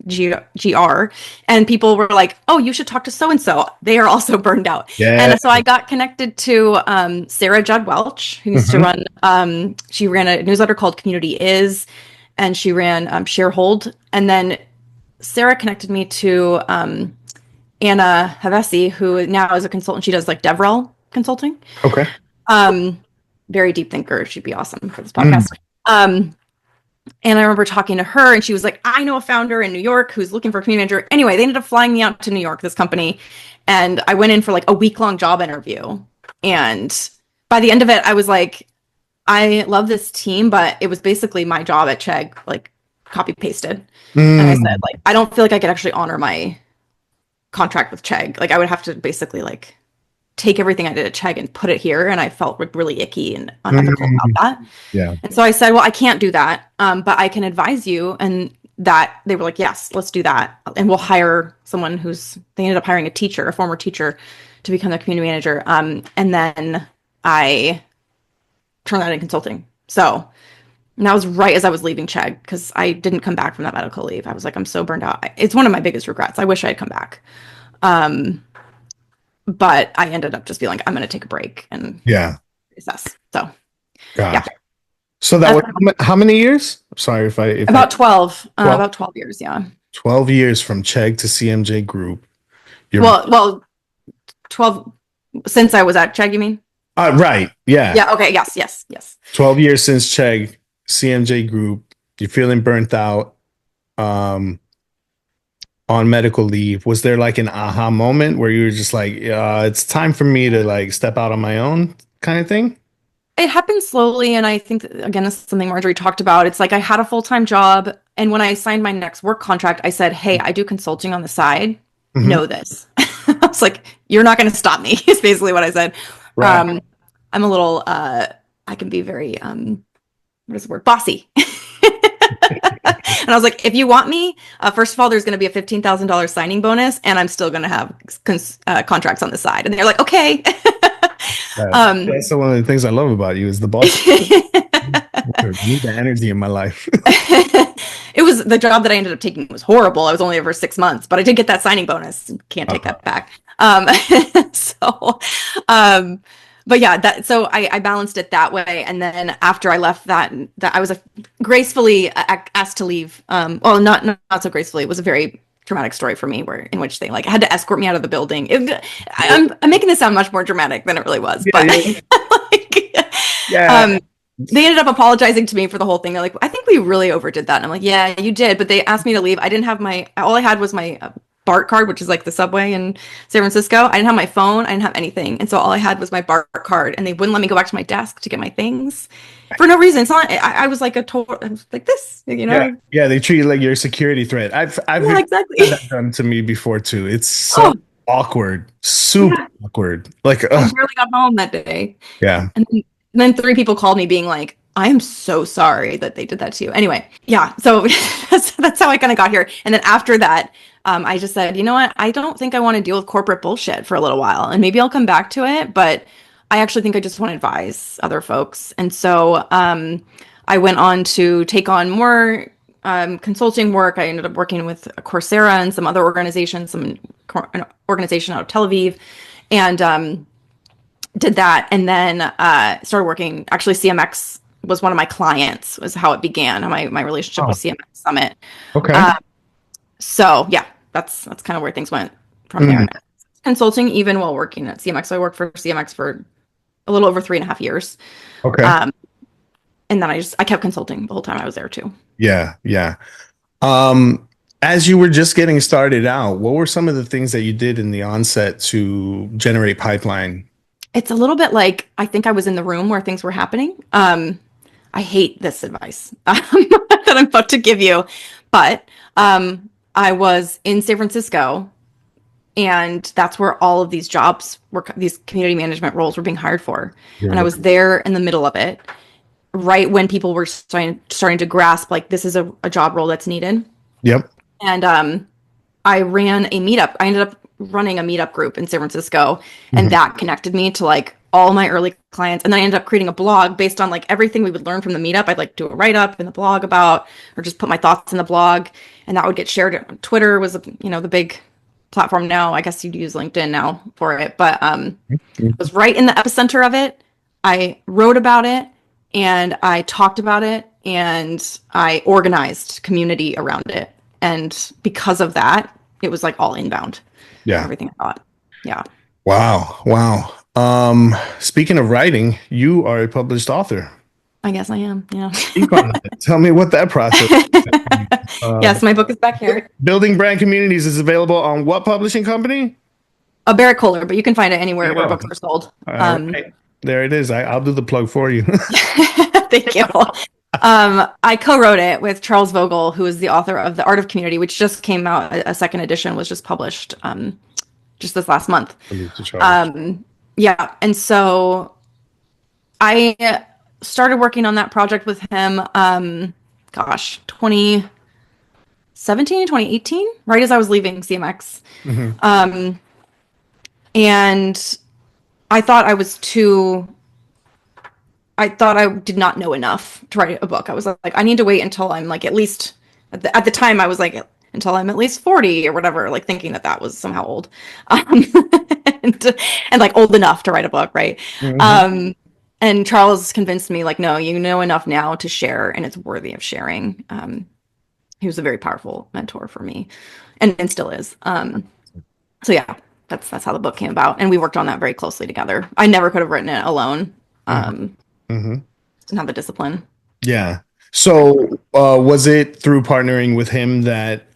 CMGR. And people were like, oh, you should talk to so-and-so. They are also burned out. Yeah. And so I got connected to Sarah Judd Welch, who used to run, she ran a newsletter called Community Is, and she ran Sharehold. And then Sarah connected me to Anna Havesi, who now is a consultant. She does like DevRel consulting. Okay. Very deep thinker. She'd be awesome for this podcast. And I remember talking to her and she was like, I know a founder in New York who's looking for a community manager. Anyway, they ended up flying me out to New York, this company. And I went in for like a week-long job interview. And by the end of it, I was like, I love this team, but it was basically my job at Chegg, like copy pasted. And I said, like, I don't feel like I could actually honor my contract with Chegg. Like I would have to basically like take everything I did at Chegg and put it here. And I felt really icky and unethical about that. Yeah. And so I said, well, I can't do that. But I can advise you. And that they were like, yes, let's do that. And we'll hire someone they ended up hiring a former teacher to become the community manager. And then I turned that into consulting. So, and that was right as I was leaving Chegg because I didn't come back from that medical leave. I was like, I'm so burned out. It's one of my biggest regrets. I wish I had come back. But I ended up just being like, I'm going to take a break and assess. So, yeah. So that was how many years? Sorry if about 12. About 12 years, yeah. 12 years from Chegg to CMJ Group. Well, 12 since I was at Chegg, you mean? Right. Yeah. Yeah. Okay. Yes. 12 years since Chegg, CMJ Group. You're feeling burnt out. On medical leave, was there like an aha moment where you were just like, it's time for me to like step out on my own kind of thing? It happened slowly. And I think, again, this is something Marjorie talked about. It's like I had a full-time job. And when I signed my next work contract, I said, hey, I do consulting on the side. Know this. I was like, you're not going to stop me, is basically what I said. Right. I'm a little, I can be very, what is the word? Bossy. And I was like, if you want me, first of all, there's going to be a $15,000 signing bonus, and I'm still going to have contracts on the side. And they're like, okay. That's one of the things I love about you is the boss. I need the energy in my life. It was the job that I ended up taking was horrible. I was only there for 6 months, but I did get that signing bonus. Can't take that back. But yeah, so I balanced it that way. And then after I left that I was gracefully asked to leave. Well, not so gracefully. It was a very dramatic story for me in which they like had to escort me out of the building. I'm making this sound much more dramatic than it really was. They ended up apologizing to me for the whole thing. They're like, I think we really overdid that. And I'm like, yeah, you did. But they asked me to leave. I didn't have all I had was my BART card, which is like the subway in San Francisco. I didn't have my phone. I didn't have anything. And so all I had was my BART card, and they wouldn't let me go back to my desk to get my things for no reason. It's not, I was like I was like this, you know? Yeah. They treat you like you're a security threat. I've exactly. had that done to me before too. It's so awkward, super awkward. Like, I barely got home that day. Yeah. And then 3 people called me being like, I am so sorry that they did that to you. Anyway, yeah. So that's how I kind of got here. And then after that, I just said, you know what? I don't think I want to deal with corporate bullshit for a little while, and maybe I'll come back to it. But I actually think I just want to advise other folks. And so I went on to take on more consulting work. I ended up working with Coursera and some other organizations, an organization out of Tel Aviv, and did that. And then started working. Actually, CMX was one of my clients, was how it began, my relationship with CMX Summit. Okay. So yeah, that's kind of where things went from there. Consulting even while working at CMX. So I worked for CMX for a little over 3.5 years. Okay. And then I kept consulting the whole time I was there too. Yeah. As you were just getting started out, what were some of the things that you did in the onset to generate pipeline? It's a little bit like, I think I was in the room where things were happening. I hate this advice that I'm about to give you, but I was in San Francisco, and that's where all of these jobs these community management roles were being hired for. Yeah. And I was there in the middle of it, right when people were starting to grasp, like, this is a job role that's needed. Yep. And I ran a meetup. I ended up running a meetup group in San Francisco, and that connected me to like all my early clients. And then I ended up creating a blog based on like everything we would learn from the meetup. I'd like do a write up in the blog about, or just put my thoughts in the blog, and that would get shared. Twitter was, the big platform now. I guess you'd use LinkedIn now for it, but it was right in the epicenter of it. I wrote about it, and I talked about it, and I organized community around it. And because of that, it was like all inbound. Yeah. Everything I thought. Yeah. Wow. Speaking of writing, you are a published author. I guess I am. Yeah. Speak on that. Tell me what that process is. Yes, my book is back here. Building Brand Communities is available on what publishing company? A Barrett Kohler, but you can find it anywhere where books are sold. Right. There it is. I'll do the plug for you. Thank you. I co-wrote it with Charles Vogel, who is the author of The Art of Community, which just came out. A second edition was just published just this last month. Yeah. And so I started working on that project with him, 2017, 2018, right as I was leaving CMX. And I thought I did not know enough to write a book. I was like, I need to wait until I'm like, at least at the time I was like, until I'm at least 40 or whatever, like thinking that was somehow old, and like old enough to write a book. Right. And Charles convinced me like, no, you know enough now to share, and it's worthy of sharing. He was a very powerful mentor for me, and still is. So yeah, that's how the book came about, and we worked on that very closely together. I never could have written it alone. Didn't have the discipline. Yeah. So was it through partnering with him that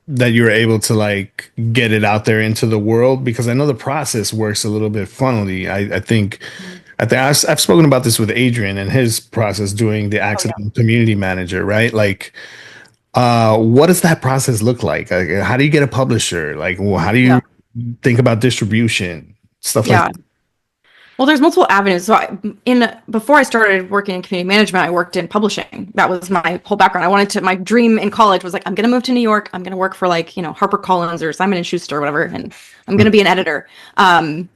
you were able to like get it out there into the world? Because I know the process works a little bit funnily. I think I've spoken about this with Adrian and his process doing the accidental community manager, right? Like, what does that process look like? How do you get a publisher? Like, how do you think about distribution? Stuff like that. Well, there's multiple avenues. So before I started working in community management, I worked in publishing. That was my whole background. My dream in college was like, I'm going to move to New York. I'm going to work for like, HarperCollins or Simon & Schuster or whatever. And I'm going to be an editor. And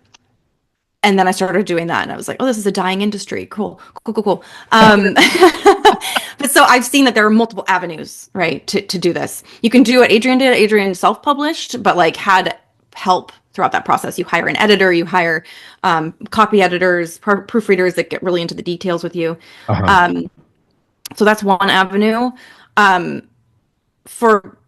then I started doing that, and I was like, oh, this is a dying industry. Cool. But so I've seen that there are multiple avenues, right, to do this. You can do what Adrian did. Adrian self-published, but like had help throughout that process. You hire an editor, you hire copy editors, proofreaders that get really into the details with you. So that's one avenue. For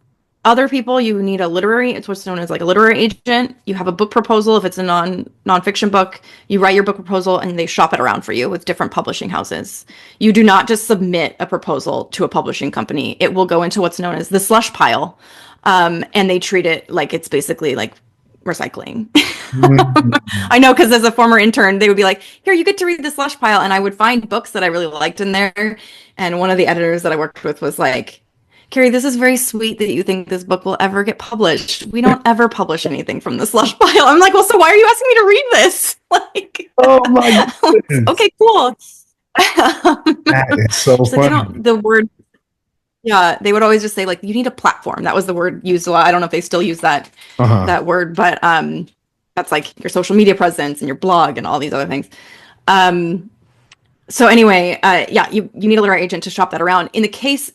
other people, you need it's what's known as like a literary agent. You have a book proposal. If it's a nonfiction book, you write your book proposal and they shop it around for you with different publishing houses. You do not just submit a proposal to a publishing company. It will go into what's known as the slush pile. And they treat it like it's basically like recycling. I know, because as a former intern, they would be like, here, you get to read the slush pile. And I would find books that I really liked in there. And one of the editors that I worked with was like, Carrie, this is very sweet that you think this book will ever get published. We don't ever publish anything from the slush pile. I'm like, well, so why are you asking me to read this? Like, oh my goodness. Okay, cool. That is so funny. They would always just say like, you need a platform. That was the word used a lot. I don't know if they still use that word, but that's like your social media presence and your blog and all these other things. So anyway, you need a literary agent to shop that around. In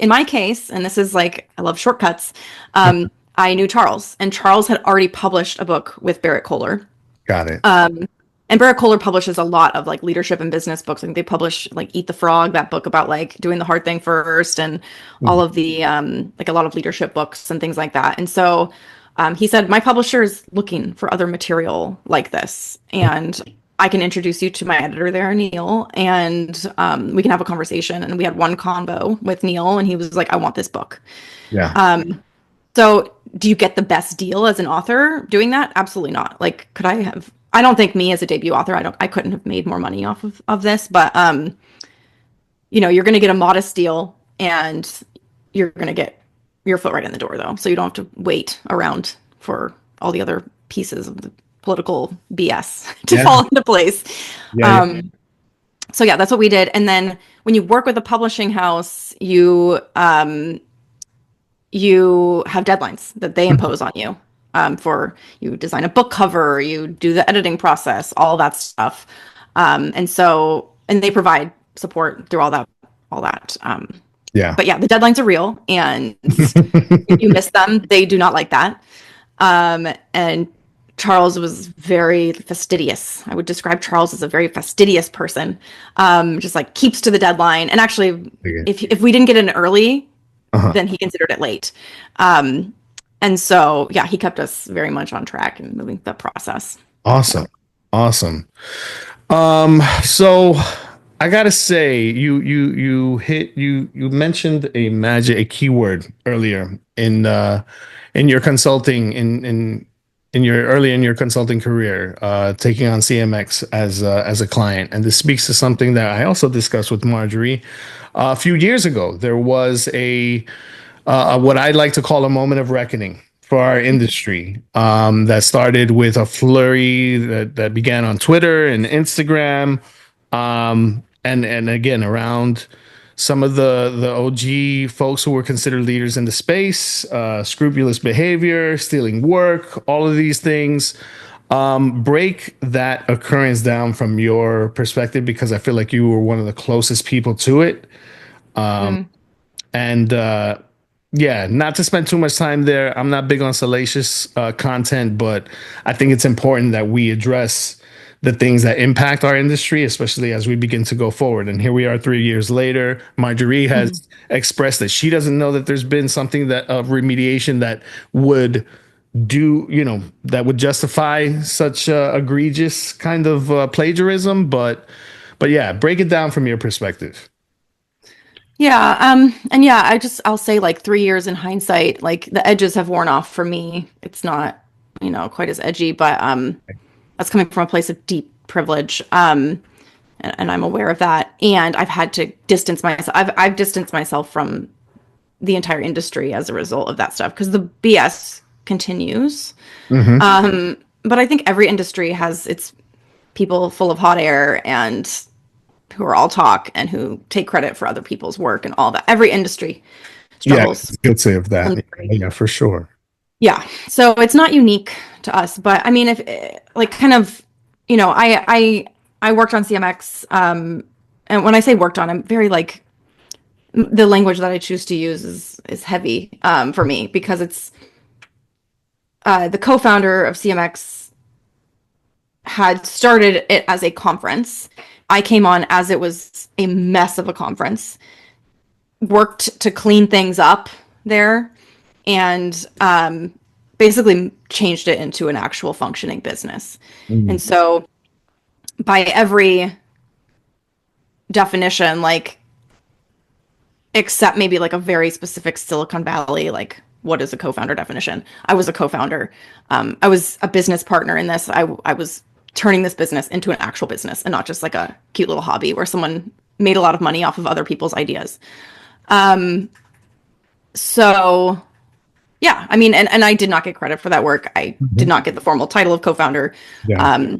my case, and this is like, I love shortcuts. I knew Charles, and Charles had already published a book with Barrett Kohler. Got it. And Barrett Kohler publishes a lot of like leadership and business books. I think they publish like Eat the Frog, that book about like doing the hard thing first, and all of the like a lot of leadership books and things like that. And so he said, my publisher is looking for other material like this, and I can introduce you to my editor there, Neil, and we can have a conversation. And we had one convo with Neil, and he was like, I want this book. Yeah. So do you get the best deal as an author doing that? Absolutely not. Like, I don't think me as a debut author, I couldn't have made more money off of this, but you're going to get a modest deal, and you're going to get your foot right in the door though. So you don't have to wait around for all the other pieces of the political BS to fall into place. So yeah, that's what we did. And then when you work with a publishing house, you you have deadlines that they impose on you. For you design a book cover, you do the editing process, all that stuff. And they provide support through all that. Yeah. But yeah, the deadlines are real, and if you miss them, they do not like that. And Charles was very fastidious. I would describe Charles as a very fastidious person. Just like keeps to the deadline. And actually, if we didn't get in early, then he considered it late. And so, yeah, he kept us very much on track and moving the process. Awesome. So I gotta say, you mentioned a keyword earlier in your consulting in your consulting career, taking on CMX as a client, and this speaks to something that I also discussed with Marjorie a few years ago. There was a what I like to call a moment of reckoning for our industry, that started with a flurry that began on Twitter and Instagram, and again around some of the OG folks who were considered leaders in the space, scrupulous behavior, stealing work, all of these things. Break that occurrence down from your perspective, because I feel like you were one of the closest people to it. And yeah, not to spend too much time there. I'm not big on salacious content, but I think it's important that we address the things that impact our industry, especially as we begin to go forward. And here we are 3 years later. Marjorie has expressed that she doesn't know that there's been something that of remediation that would that would justify such egregious kind of plagiarism. But yeah, break it down from your perspective. Yeah, and yeah, I'll say, like, 3 years in hindsight, like, the edges have worn off for me. It's not, quite as edgy, but that's coming from a place of deep privilege. And I'm aware of that. And I've had to distance myself. I've distanced myself from the entire industry as a result of that stuff, because the BS continues. But I think every industry has its people full of hot air and who are all talk and who take credit for other people's work and all that. Every industry struggles. Yeah, good say of that. Yeah, for sure. Yeah. So it's not unique to us, but I mean, if like kind of, I worked on CMX, and when I say worked on, I'm very like, the language that I choose to use is heavy for me, because it's the co-founder of CMX had started it as a conference. I came on as it was a mess of a conference, worked to clean things up there, and basically changed it into an actual functioning business. And so by every definition, like, except maybe like a very specific Silicon Valley, like, what is a co-founder definition? I was a co-founder. I was a business partner in this. I was turning this business into an actual business and not just like a cute little hobby where someone made a lot of money off of other people's ideas. So yeah, I mean, and I did not get credit for that work. I did not get the formal title of co-founder. Yeah.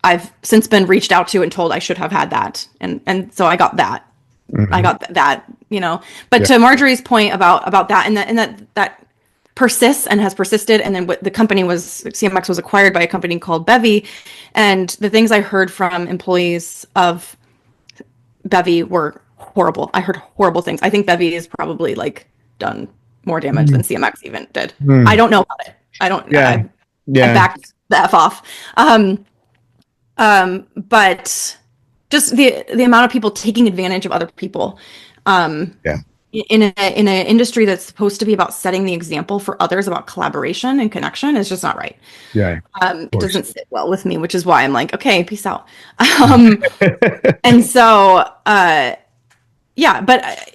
I've since been reached out to and told I should have had that. And so I got that. I got that, but to Marjorie's point about that, and that persists and has persisted. And then the company CMX was acquired by a company called Bevy. And the things I heard from employees of Bevy were horrible. I heard horrible things. I think Bevy has probably like done more damage than CMX even did. I don't know about it. I don't, I backed the F off. But just the amount of people taking advantage of other people, in an industry that's supposed to be about setting the example for others about collaboration and connection is just not right. Yeah. It doesn't sit well with me, which is why I'm like, okay, peace out. And so, but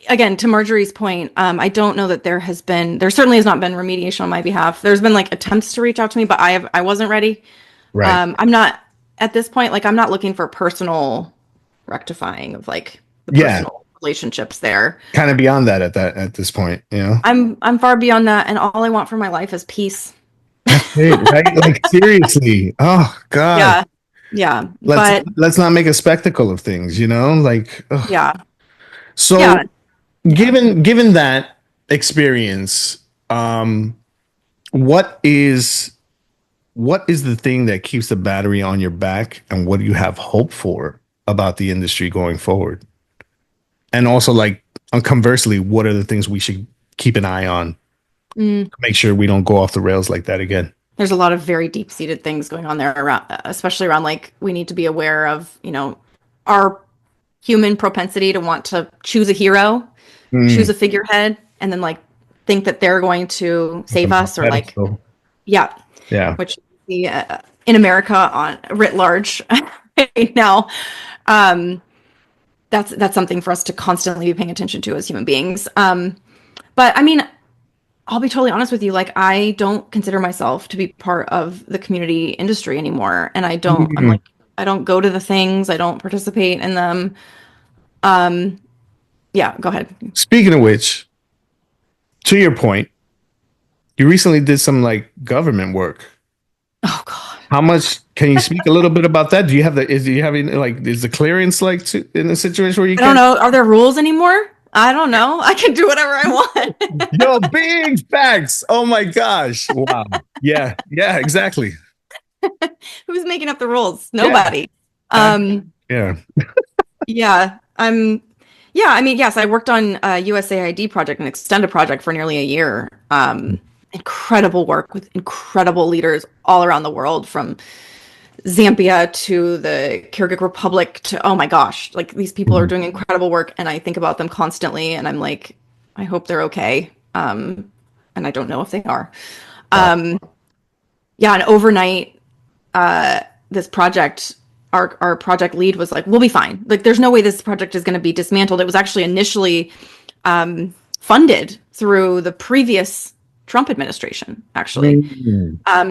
again, to Marjorie's point, I don't know that there certainly has not been remediation on my behalf. There's been like attempts to reach out to me, but I wasn't ready. Right. I'm not at this point, like, I'm not looking for personal rectifying of like the personal relationships there. Kind of beyond that at this point, I'm far beyond that, and all I want for my life is peace. That's it, right? Like, seriously. Oh God. Yeah. Let's not make a spectacle of things, like. Ugh. Yeah. So, given that, experience, what is the thing that keeps the battery on your back, and what do you have hope for about the industry going forward? And also, like, conversely, what are the things we should keep an eye on to make sure we don't go off the rails like that again? There's a lot of very deep-seated things going on there around, especially around, like, we need to be aware of, our human propensity to want to choose a hero, choose a figurehead, and then, like, think that they're going to save us, or like, yeah, which we see in America on writ large right now. That's something for us to constantly be paying attention to as human beings. But I mean, I'll be totally honest with you. Like, I don't consider myself to be part of the community industry anymore. And I don't go to the things. I don't participate in them. Yeah, go ahead. Speaking of which, to your point, you recently did some, like, government work. Oh God. How much can you speak a little bit about that? Do you have is the clearance, like, in a situation where you I don't know. Are there rules anymore? I don't know. I can do whatever I want. Yo, big facts. Oh my gosh. Wow. Yeah, exactly. Who's making up the rules? Nobody. Yeah. Yeah. I mean, yes, I worked on a USAID project, an extended project for nearly a year. Incredible work with incredible leaders all around the world, from Zambia to the Kyrgyz Republic to, oh my gosh, like, these people are doing incredible work, and I think about them constantly, and I'm like, I hope they're okay. And I don't know if they are. And overnight, this project, our project lead was like, we'll be fine. Like, there's no way this project is going to be dismantled. It was actually initially funded through the previous Trump administration, actually.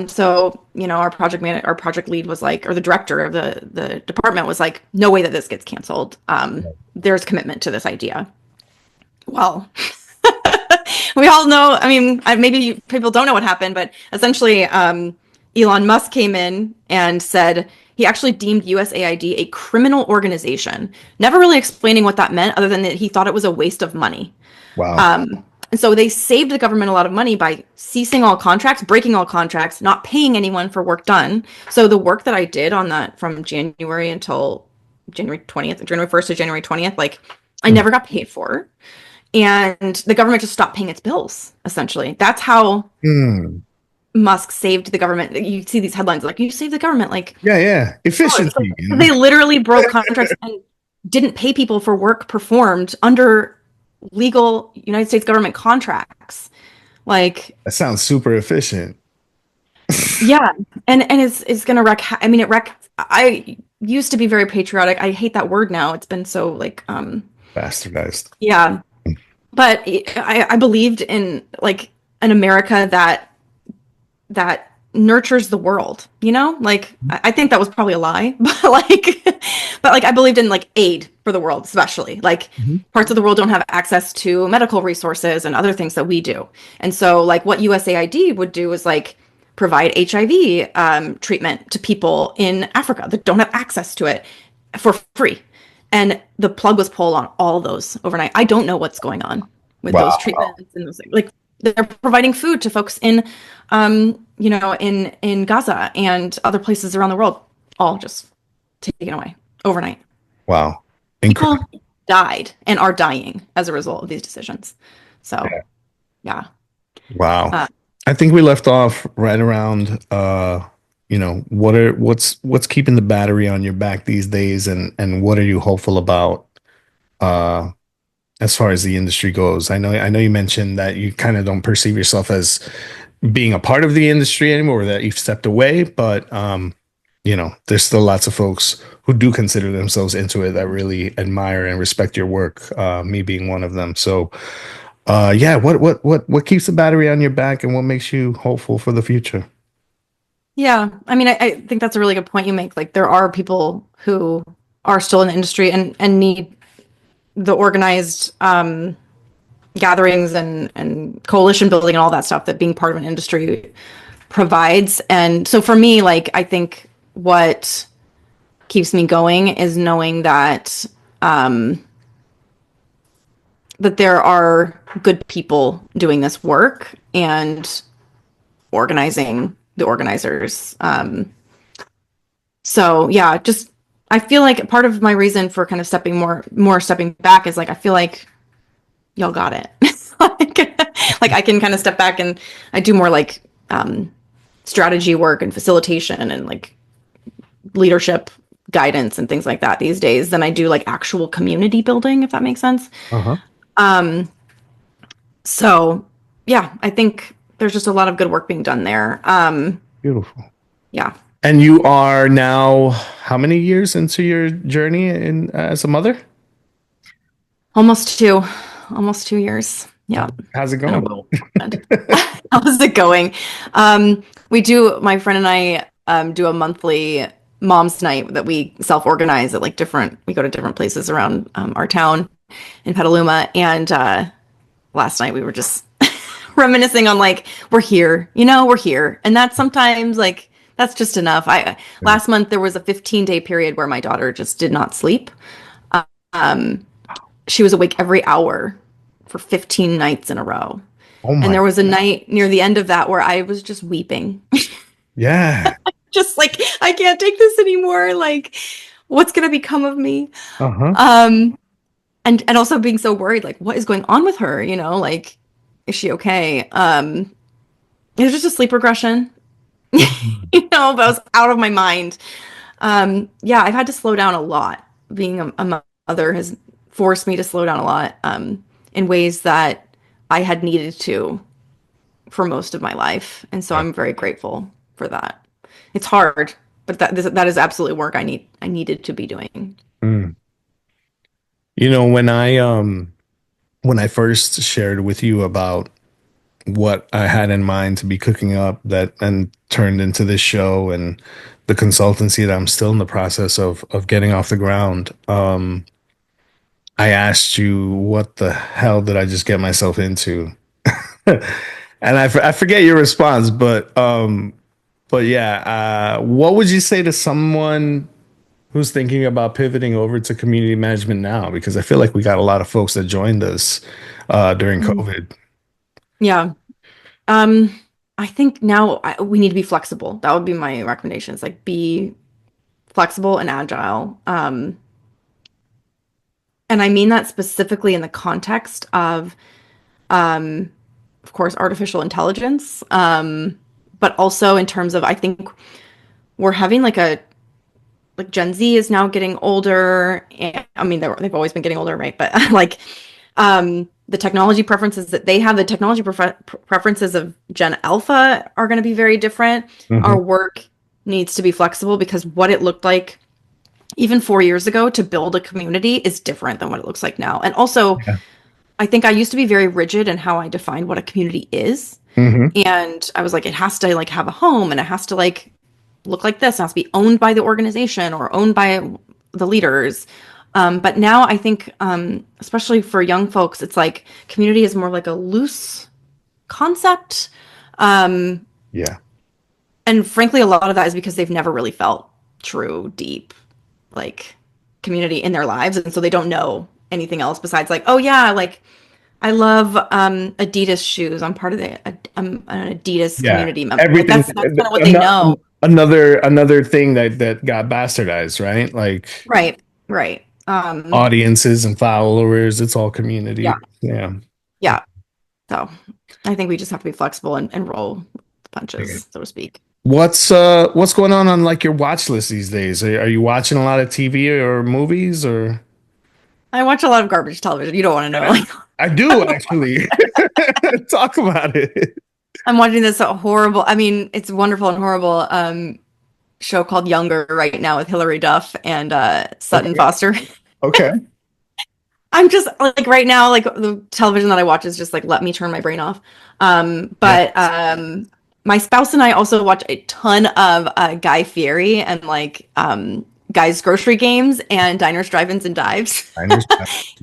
So, our project lead was like, or the director of the department was like, no way that this gets canceled. There's commitment to this idea. Well, we all know, I mean, maybe people don't know what happened, but essentially, Elon Musk came in and said he actually deemed USAID a criminal organization, never really explaining what that meant, other than that he thought it was a waste of money. Wow. And so they saved the government a lot of money by ceasing all contracts, breaking all contracts, not paying anyone for work done. So the work that I did on that from January until January 1st to January 20th, like, I never got paid for. And the government just stopped paying its bills, essentially. That's how Musk saved the government. You see these headlines like, you saved the government. Like, yeah. Efficiency. They literally broke contracts and didn't pay people for work performed under legal United States government contracts. Like, that sounds super efficient. Yeah. And it's going to wreck. I mean, I used to be very patriotic. I hate that word now. It's been so, like, bastardized. Yeah. But I believed in, like, an America that nurtures the world, like, I think that was probably a lie, but I believed in, like, aid for the world, especially, like, parts of the world don't have access to medical resources and other things that we do. And so, like, what USAID would do is, like, provide HIV treatment to people in Africa that don't have access to it for free. And the plug was pulled on all those overnight. I don't know what's going on with those treatments and those, like, they're providing food to folks in in Gaza and other places around the world, all just taken away overnight. Wow. People died and are dying as a result of these decisions. So, yeah. Wow. I think we left off right around, what's keeping the battery on your back these days, and what are you hopeful about as far as the industry goes? I know you mentioned that you kind of don't perceive yourself as being a part of the industry anymore, or that you've stepped away, but there's still lots of folks who do consider themselves into it that really admire and respect your work, me being one of them. So what keeps the battery on your back, and what makes you hopeful for the future? Yeah, I mean, I think that's a really good point you make. Like, there are people who are still in the industry and need the organized gatherings and coalition building and all that stuff that being part of an industry provides. And so for me, like, I think what keeps me going is knowing that that there are good people doing this work and organizing the organizers. So yeah, just I feel like part of my reason for kind of stepping back is like I feel like y'all got it. Like I can kind of step back and I do more like strategy work and facilitation and like leadership guidance and things like that these days than I do like actual community building, if that makes sense. So yeah, I think there's just a lot of good work being done there. Beautiful. Yeah. And you are now how many years into your journey as a mother? Almost 2 years. Yeah. How's it going? How's it going? My friend and I do a monthly mom's night that we self-organize at like we go to different places around our town in Petaluma. And last night we were just reminiscing on like, we're here. And that's sometimes like, that's just enough. Last month there was a 15-day period where my daughter just did not sleep. She was awake every hour for 15 nights in a row. And there was a night near the end of that where I was just weeping. Yeah. Just like, I can't take this anymore. Like, what's going to become of me? And also being so worried, like, what is going on with her? Like, is she okay? It was just a sleep regression, but I was out of my mind. Yeah, I've had to slow down a lot. Being a mother has forced me to slow down a lot in ways that I had needed to for most of my life. And so I'm very grateful for that. It's hard, but that is absolutely work I needed to be doing. When I first shared with you about what I had in mind to be cooking up and turned into this show and the consultancy that I'm still in the process of getting off the ground, I asked you, what the hell did I just get myself into? And I forget your response, but yeah, what would you say to someone who's thinking about pivoting over to community management now? Because I feel like we got a lot of folks that joined us during COVID. Yeah. I think now we need to be flexible. That would be my recommendation. It's like be flexible and agile. And I mean that specifically in the context of course, artificial intelligence, but also in terms of, I think we're having like Gen Z is now getting older. And, I mean, they've always been getting older, right? But like the technology preferences that they have, the technology preferences of Gen Alpha are going to be very different. Our work needs to be flexible because what it looked like even 4 years ago to build a community is different than what it looks like now. And also, I think I used to be very rigid in how I defined what a community is. And I was like, it has to like have a home and it has to like look like this. It has to be owned by the organization or owned by the leaders. But now I think, especially for young folks, it's like community is more like a loose concept. Yeah. And frankly, a lot of that is because they've never really felt true, deep, like community in their lives. And so they don't know anything else besides like, oh yeah, like I love Adidas shoes. I'm part of I'm an Adidas community member. Everything, like that's kind of what they know. Another thing that got bastardized, right? Like right. Audiences and followers, it's all community. Yeah. So I think we just have to be flexible and roll the punches, so to speak. What's going on like your watch list these days? Are you watching a lot of TV or movies or? I watch a lot of garbage television. You don't want to know. I do actually. Talk about it. I'm watching this horrible. I mean, it's wonderful and horrible show called Younger right now with Hilary Duff and Sutton Foster. Okay. I'm just like right now, like the television that I watch is just like let me turn my brain off. My spouse and I also watch a ton of Guy Fieri and like Guy's Grocery Games and Diners, Drive-Ins, and Dives. Diners,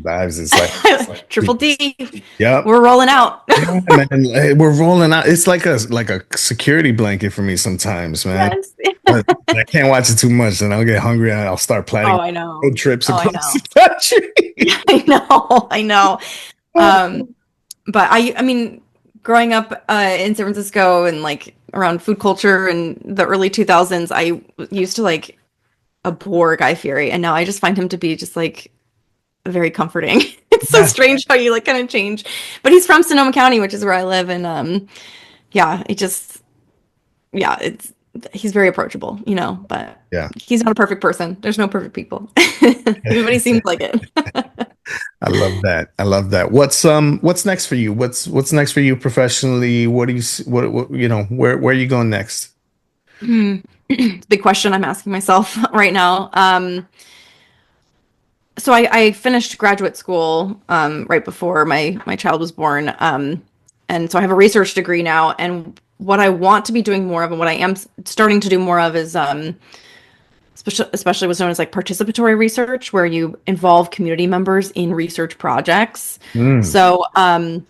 Dives is like Triple D. Yeah, we're rolling out. Yeah, man, we're rolling out. It's like a security blanket for me sometimes, man. Yes. But I can't watch it too much, and I'll get hungry and I'll start planning road trips across the country. I know. But I mean, growing up in San Francisco and like around food culture in the early 2000s, I used to like abhor Guy Fieri, and now I just find him to be just like very comforting. It's so strange how you like kind of change. But he's from Sonoma County, which is where I live, and yeah, he's very approachable, you know, but Yeah. he's not a perfect person. There's no perfect people. Everybody seems like it. I love that. I love that. What's next for you? What's next for you professionally? What do you what you know, where are you going next? It's a big question I'm asking myself right now. So I finished graduate school right before my child was born. And so I have a research degree now, and what I want to be doing more of and what I am starting to do more of is especially what's known as like participatory research, where you involve community members in research projects. So I'm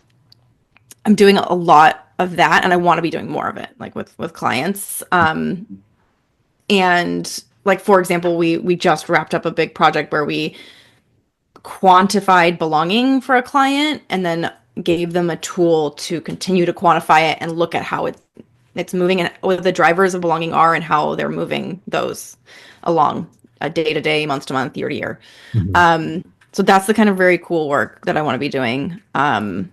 doing a lot of that, and I want to be doing more of it, like with clients. And like, for example, we just wrapped up a big project where we quantified belonging for a client and then gave them a tool to continue to quantify it and look at how it's moving and what the drivers of belonging are and how they're moving those along a day to day, month to month, year to year. So that's the kind of very cool work that I want to be doing. And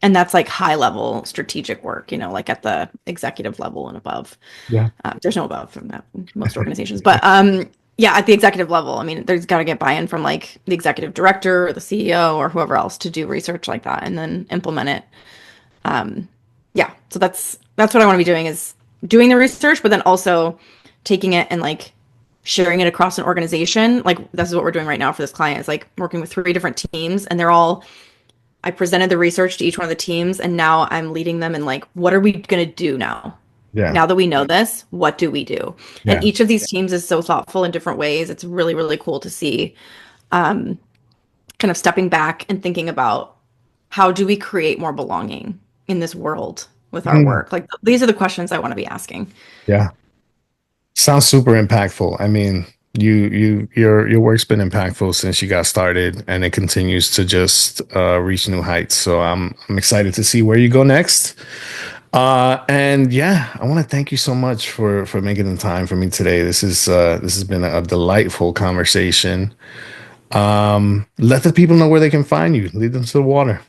that's like high level strategic work, you know, like at the executive level and above. Yeah. There's no above from that in most organizations, but yeah, at the executive level, I mean, there's got to get buy-in from like the executive director or the CEO or whoever else to do research like that and then implement it. Yeah, so that's what I want to be doing, is doing the research, but then also taking it and like sharing it across an organization. Like this is what we're doing right now for this client. It's like working with 3 different teams, and I presented the research to each one of the teams, and now I'm leading them in like, what are we going to do now? Yeah. Now that we know this, what do we do? Yeah. And each of these teams is so thoughtful in different ways. It's really, really cool to see, kind of stepping back and thinking about how do we create more belonging in this world with our work? Like these are the questions I want to be asking. Yeah. Sounds super impactful. I mean, your work's been impactful since you got started, and it continues to just reach new heights. So I'm excited to see where you go next. And yeah, I want to thank you so much for making the time for me today. This has been a delightful conversation. Let the people know where they can find you. Lead them to the water.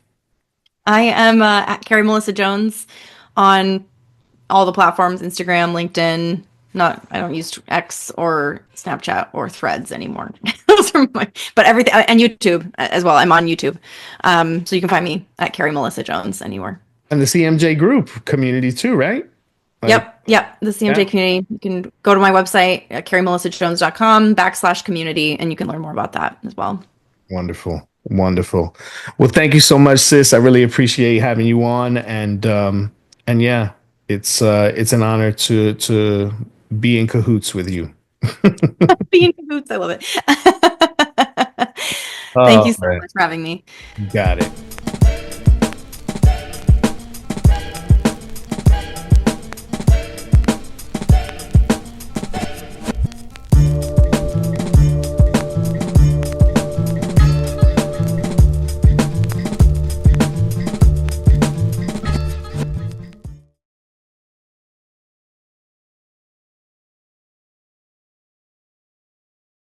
I am at Carrie Melissa Jones on all the platforms: Instagram, LinkedIn. I don't use X or Snapchat or Threads anymore. Those are but everything, and YouTube as well. I'm on YouTube. So you can find me at Carrie Melissa Jones anywhere. And the CMJ group community too, right? Yep. The CMJ community. You can go to my website at carriemelissajones.com/community, and you can learn more about that as well. Wonderful. Well, thank you so much, sis. I really appreciate having you on, and yeah, it's an honor to be in cahoots with you. Be in cahoots, I love it. Thank you so much for having me. Got it.